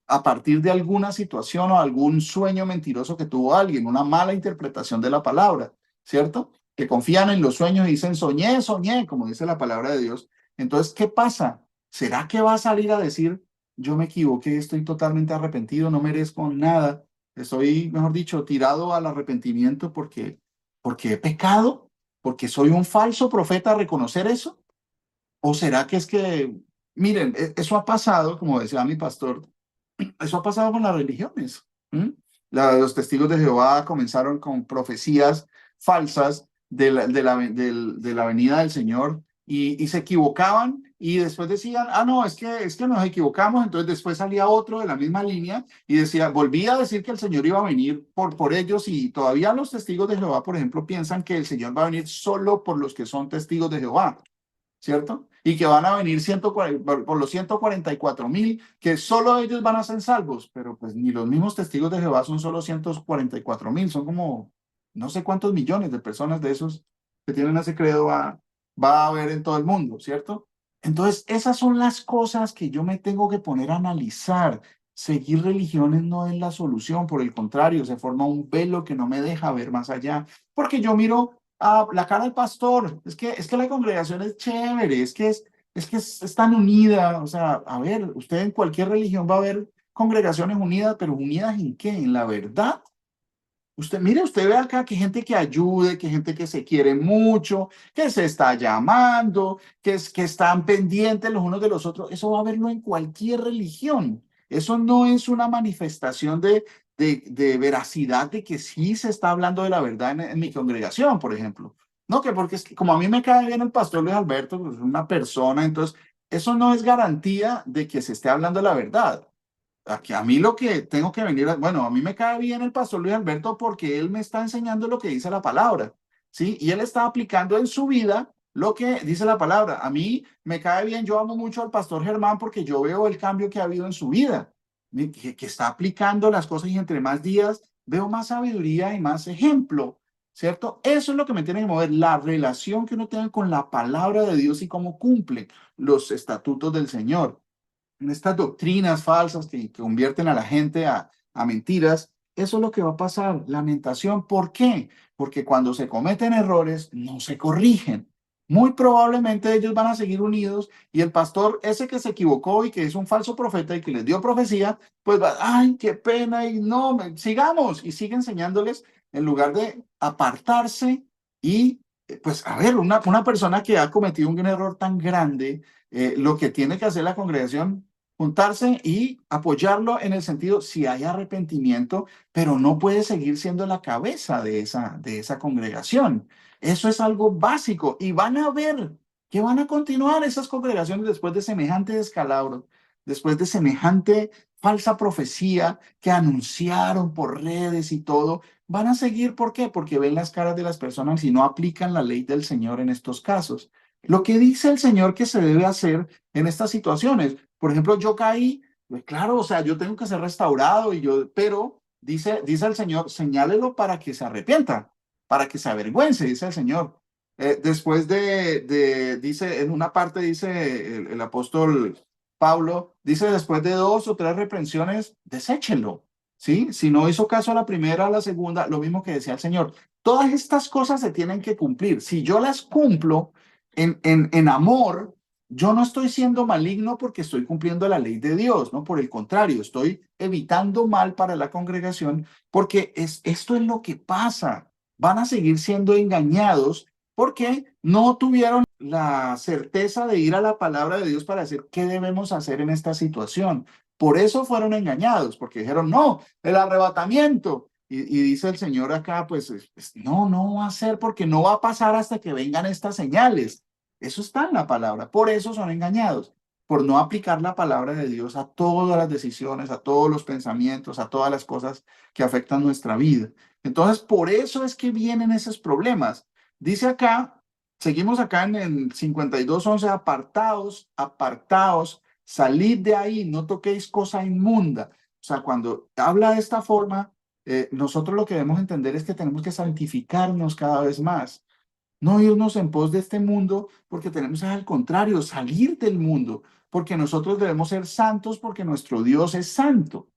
a partir de alguna situación o algún sueño mentiroso que tuvo alguien, una mala interpretación de la palabra, ¿cierto? Que confían en los sueños y dicen, soñé, soñé, como dice la palabra de Dios. Entonces, ¿qué pasa? ¿Será que va a salir a decir, yo me equivoqué, estoy totalmente arrepentido, no merezco nada, estoy, mejor dicho, tirado al arrepentimiento porque he pecado, porque soy un falso profeta a reconocer eso? ¿O será que es que, miren, eso ha pasado, como decía mi pastor, eso ha pasado con las religiones. Los testigos de Jehová comenzaron con profecías falsas de la venida del Señor y se equivocaban y después decían, no, es que nos equivocamos. Entonces después salía otro de la misma línea y decía, volvía a decir que el Señor iba a venir por ellos y todavía los testigos de Jehová, por ejemplo, piensan que el Señor va a venir solo por los que son testigos de Jehová, ¿cierto? y que van a venir 140, por los 144,000, que solo ellos van a ser salvos, pero pues ni los mismos testigos de Jehová son solo 144,000, son como no sé cuántos millones de personas de esos que tienen ese credo va a haber en todo el mundo, ¿cierto? Entonces, esas son las cosas que yo me tengo que poner a analizar. Seguir religiones no es la solución, por el contrario, se forma un velo que no me deja ver más allá, porque yo miro a la cara del pastor, es que la congregación es chévere, es tan unida, o sea, a ver, usted en cualquier religión va a ver congregaciones unidas, pero ¿unidas en qué? ¿En la verdad? Usted, mire, usted ve acá que gente que ayude, que gente que se quiere mucho, que se está llamando, que están pendientes los unos de los otros. Eso va a verlo en cualquier religión. Eso no es una manifestación de veracidad de que sí se está hablando de la verdad en mi congregación, por ejemplo. No, que porque es que como a mí me cae bien el pastor Luis Alberto, pues es una persona, entonces eso no es garantía de que se esté hablando de la verdad. Aquí, a mí lo que tengo que venir, bueno, a mí me cae bien el pastor Luis Alberto porque él me está enseñando lo que dice la palabra, ¿sí? Y él está aplicando en su vida lo que dice la palabra. A mí me cae bien, yo amo mucho al pastor Germán porque yo veo el cambio que ha habido en su vida, que está aplicando las cosas y entre más días veo más sabiduría y más ejemplo, ¿cierto? Eso es lo que me tiene que mover, la relación que uno tiene con la palabra de Dios y cómo cumple los estatutos del Señor en estas doctrinas falsas que convierten a la gente a mentiras, eso es lo que va a pasar. Lamentación, ¿por qué? Porque cuando se cometen errores, no se corrigen. Muy probablemente ellos van a seguir unidos y el pastor ese que se equivocó y que es un falso profeta y que les dio profecía, pues va, ay, qué pena y no, sigamos y sigue enseñándoles en lugar de apartarse y, pues, a ver, una persona que ha cometido un error tan grande, lo que tiene que hacer la congregación, juntarse y apoyarlo en el sentido, si hay arrepentimiento, pero no puede seguir siendo la cabeza de esa congregación. Eso es algo básico y van a ver que van a continuar esas congregaciones después de semejante descalabro, después de semejante falsa profecía que anunciaron por redes y todo. Van a seguir, ¿por qué? Porque ven las caras de las personas y no aplican la ley del Señor en estos casos. Lo que dice el Señor que se debe hacer en estas situaciones. Por ejemplo, yo caí, pues claro, o sea, yo tengo que ser restaurado pero dice el Señor, señálelo para que se arrepienta, para que se avergüence, dice el Señor. Después dice, en una parte dice el apóstol Pablo, dice después de 2 o 3 reprensiones, deséchelo, ¿sí? Si no hizo caso a la primera, a la segunda, lo mismo que decía el Señor. Todas estas cosas se tienen que cumplir. Si yo las cumplo en amor, yo no estoy siendo maligno porque estoy cumpliendo la ley de Dios, ¿no? Por el contrario, estoy evitando mal para la congregación porque esto es lo que pasa. Van a seguir siendo engañados porque no tuvieron la certeza de ir a la palabra de Dios para decir qué debemos hacer en esta situación. Por eso fueron engañados, porque dijeron, no, el arrebatamiento. Y dice el Señor acá, pues no va a ser porque no va a pasar hasta que vengan estas señales. Eso está en la palabra. Por eso son engañados, por no aplicar la palabra de Dios a todas las decisiones, a todos los pensamientos, a todas las cosas que afectan nuestra vida. Entonces, por eso es que vienen esos problemas. Dice acá, seguimos acá en 52:11, apartaos, apartaos, salid de ahí, no toquéis cosa inmunda. O sea, cuando habla de esta forma, nosotros lo que debemos entender es que tenemos que santificarnos cada vez más. No irnos en pos de este mundo, porque tenemos al contrario, salir del mundo, porque nosotros debemos ser santos, porque nuestro Dios es santo.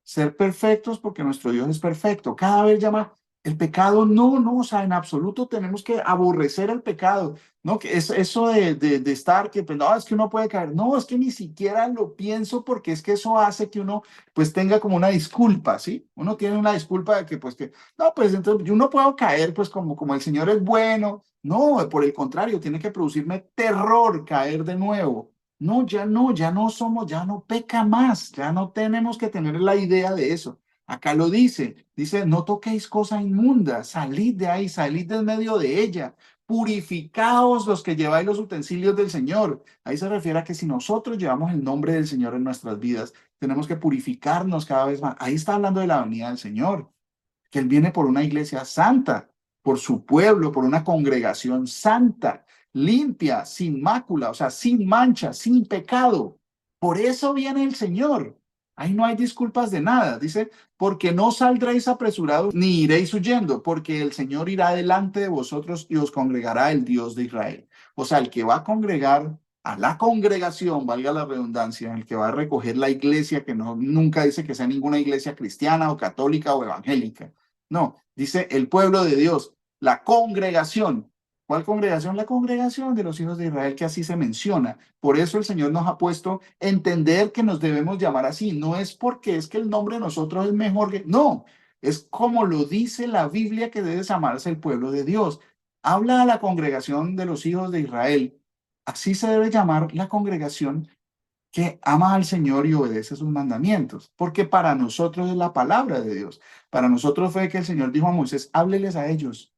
Ser perfectos, porque nuestro Dios es perfecto. Cada vez llama el pecado, no, o sea, en absoluto tenemos que aborrecer el pecado, ¿no? Que es eso de estar, que pues, no, es que uno puede caer. No, es que ni siquiera lo pienso, porque es que eso hace que uno, pues, tenga como una disculpa, ¿sí? Uno tiene una disculpa de que, pues, no, pues, entonces, yo no puedo caer, pues, como el Señor es bueno. No, por el contrario, tiene que producirme terror caer de nuevo. No, ya no somos, ya no peca más, ya no tenemos que tener la idea de eso. Acá lo dice, no toquéis cosa inmunda, salid de ahí, salid del medio de ella, purificaos los que lleváis los utensilios del Señor. Ahí se refiere a que si nosotros llevamos el nombre del Señor en nuestras vidas, tenemos que purificarnos cada vez más. Ahí está hablando de la venida del Señor, que Él viene por una iglesia santa, por su pueblo, por una congregación santa. limpia, sin mácula, o sea, sin mancha, sin pecado. Por eso viene el Señor. Ahí no hay disculpas de nada. Dice, porque no saldréis apresurados ni iréis huyendo, porque el Señor irá delante de vosotros y os congregará el Dios de Israel. O sea, el que va a congregar a la congregación, valga la redundancia, el que va a recoger la iglesia, que no, nunca dice que sea ninguna iglesia cristiana o católica o evangélica. No, dice el pueblo de Dios, la congregación. ¿Cuál congregación? La congregación de los hijos de Israel, que así se menciona. Por eso el Señor nos ha puesto a entender que nos debemos llamar así. No es porque es que el nombre de nosotros es mejor que... No, es como lo dice la Biblia que debe llamarse el pueblo de Dios. Habla a la congregación de los hijos de Israel. Así se debe llamar la congregación que ama al Señor y obedece sus mandamientos, porque para nosotros es la palabra de Dios. Para nosotros fue que el Señor dijo a Moisés, hábleles a ellos.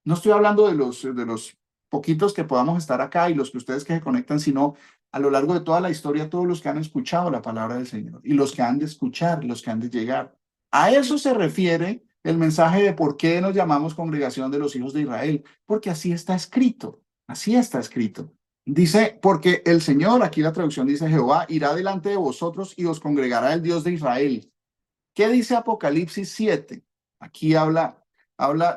No estoy hablando de los poquitos que podamos estar acá y los que ustedes que se conectan, sino a lo largo de toda la historia, todos los que han escuchado la palabra del Señor y los que han de escuchar, los que han de llegar. A eso se refiere el mensaje de por qué nos llamamos congregación de los hijos de Israel, porque así está escrito, así está escrito. Dice, porque el Señor, aquí la traducción dice, Jehová irá delante de vosotros y os congregará el Dios de Israel. ¿Qué dice Apocalipsis 7? Aquí habla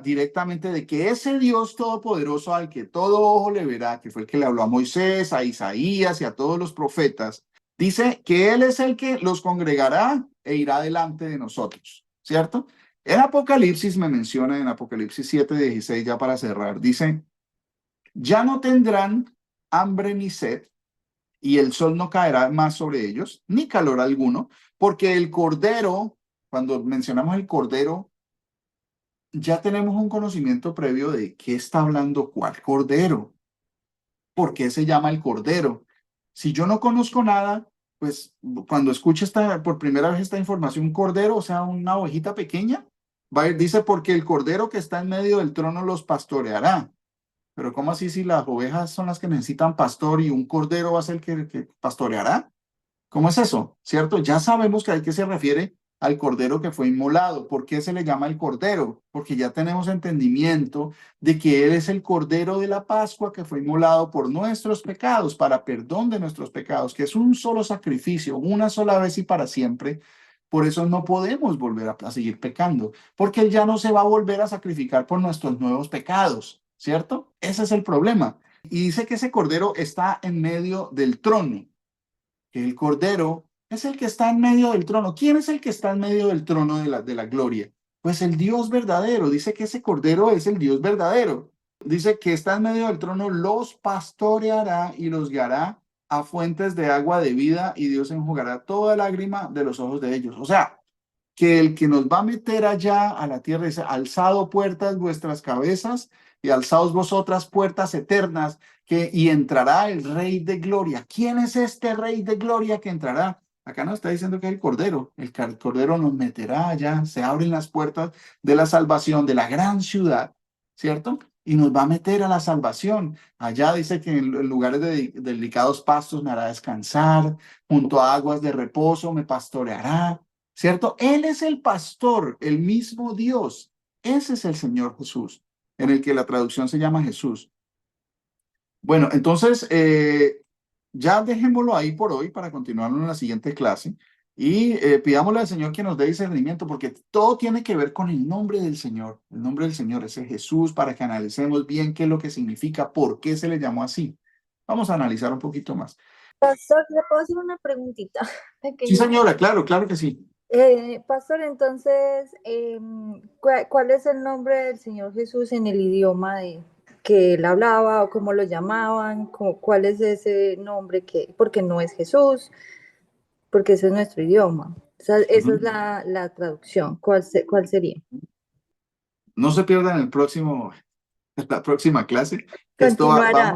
directamente de que ese Dios todopoderoso al que todo ojo le verá, que fue el que le habló a Moisés, a Isaías y a todos los profetas, dice que Él es el que los congregará e irá delante de nosotros, ¿cierto? En Apocalipsis me menciona, en Apocalipsis 7:16, ya para cerrar, dice, ya no tendrán hambre ni sed, y el sol no caerá más sobre ellos, ni calor alguno, porque el Cordero, cuando mencionamos el Cordero, ya tenemos un conocimiento previo de qué está hablando cuál Cordero, por qué se llama el Cordero. Si yo no conozco nada, pues cuando escuche por primera vez esta información, Cordero, o sea, una ovejita pequeña, dice, porque el Cordero que está en medio del trono los pastoreará. Pero ¿cómo así si las ovejas son las que necesitan pastor y un cordero va a ser el que pastoreará? ¿Cómo es eso? ¿Cierto? Ya sabemos que a qué se refiere al cordero que fue inmolado. ¿Por qué se le llama el cordero? Porque ya tenemos entendimiento de que Él es el cordero de la Pascua que fue inmolado por nuestros pecados, para perdón de nuestros pecados, que es un solo sacrificio, una sola vez y para siempre. Por eso no podemos volver a seguir pecando, porque Él ya no se va a volver a sacrificar por nuestros nuevos pecados, ¿cierto? Ese es el problema. Y dice que ese cordero está en medio del trono, que el Cordero es el que está en medio del trono. ¿Quién es el que está en medio del trono de la gloria? Pues el Dios verdadero. Dice que ese Cordero es el Dios verdadero. Dice que está en medio del trono, los pastoreará y los guiará a fuentes de agua de vida, y Dios enjugará toda lágrima de los ojos de ellos. O sea, que el que nos va a meter allá a la tierra dice, alzado puertas vuestras cabezas y alzaos vosotras puertas eternas, y entrará el Rey de Gloria. ¿Quién es este Rey de Gloria que entrará? Acá nos está diciendo que es el Cordero. El Cordero nos meterá allá, se abren las puertas de la salvación de la gran ciudad, ¿cierto? Y nos va a meter a la salvación. Allá dice que en lugares de delicados pastos me hará descansar, junto a aguas de reposo me pastoreará, ¿cierto? Él es el pastor, el mismo Dios. Ese es el Señor Jesús, en el que la traducción se llama Jesús. Bueno, entonces ya dejémoslo ahí por hoy para continuar en la siguiente clase y pidámosle al Señor que nos dé discernimiento, porque todo tiene que ver con el nombre del Señor. El nombre del Señor es el Jesús, para que analicemos bien qué es lo que significa, por qué se le llamó así. Vamos a analizar un poquito más. Pastor, ¿le puedo hacer una preguntita Sí, pequeña? señora, claro, claro que sí. Pastor, entonces, ¿cuál es el nombre del Señor Jesús en el idioma que él hablaba, o cómo lo llamaban? ¿Cuál es ese nombre porque no es Jesús, porque ese es nuestro idioma? Esa es la traducción. ¿Cuál sería? No se pierdan la próxima clase. Continuará.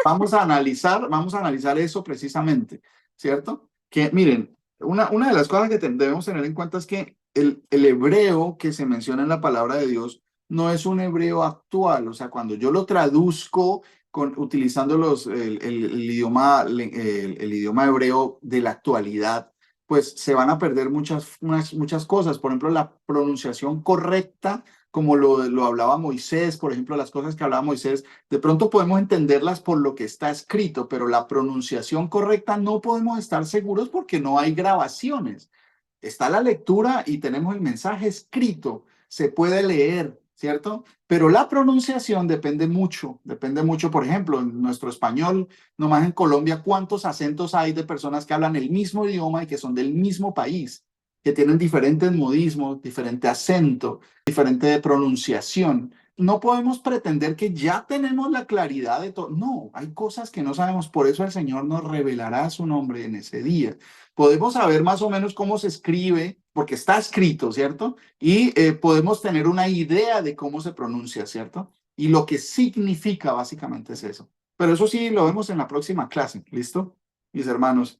Vamos a analizar eso precisamente, ¿cierto? Que miren, una de las cosas que debemos tener en cuenta es que el hebreo que se menciona en la palabra de Dios no es un hebreo actual. O sea, cuando yo lo traduzco utilizando el idioma hebreo de la actualidad, pues se van a perder muchas cosas. Por ejemplo, la pronunciación correcta como lo hablaba Moisés, por ejemplo, las cosas que hablaba Moisés, de pronto podemos entenderlas por lo que está escrito, pero la pronunciación correcta no podemos estar seguros porque no hay grabaciones. Está la lectura y tenemos el mensaje escrito, se puede leer, ¿cierto? Pero la pronunciación depende mucho, por ejemplo, en nuestro español, nomás en Colombia, ¿cuántos acentos hay de personas que hablan el mismo idioma y que son del mismo país, que tienen diferentes modismos, diferente acento, diferente pronunciación? No podemos pretender que ya tenemos la claridad de todo. No, hay cosas que no sabemos, por eso el Señor nos revelará su nombre en ese día. Podemos saber más o menos cómo se escribe, porque está escrito, ¿cierto? Y podemos tener una idea de cómo se pronuncia, ¿cierto? Y lo que significa básicamente es eso. Pero eso sí lo vemos en la próxima clase, ¿listo? Mis hermanos.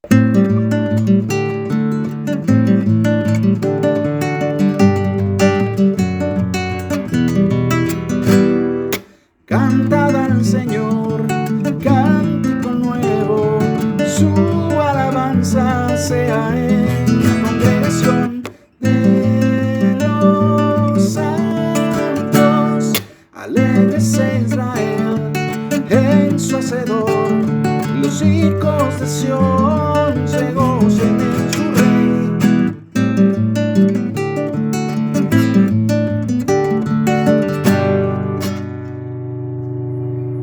Cantad al Señor, cántico nuevo, su alabanza sea en la congregación de los santos. Alégrese Israel en su hacedor, los hijos de Sión se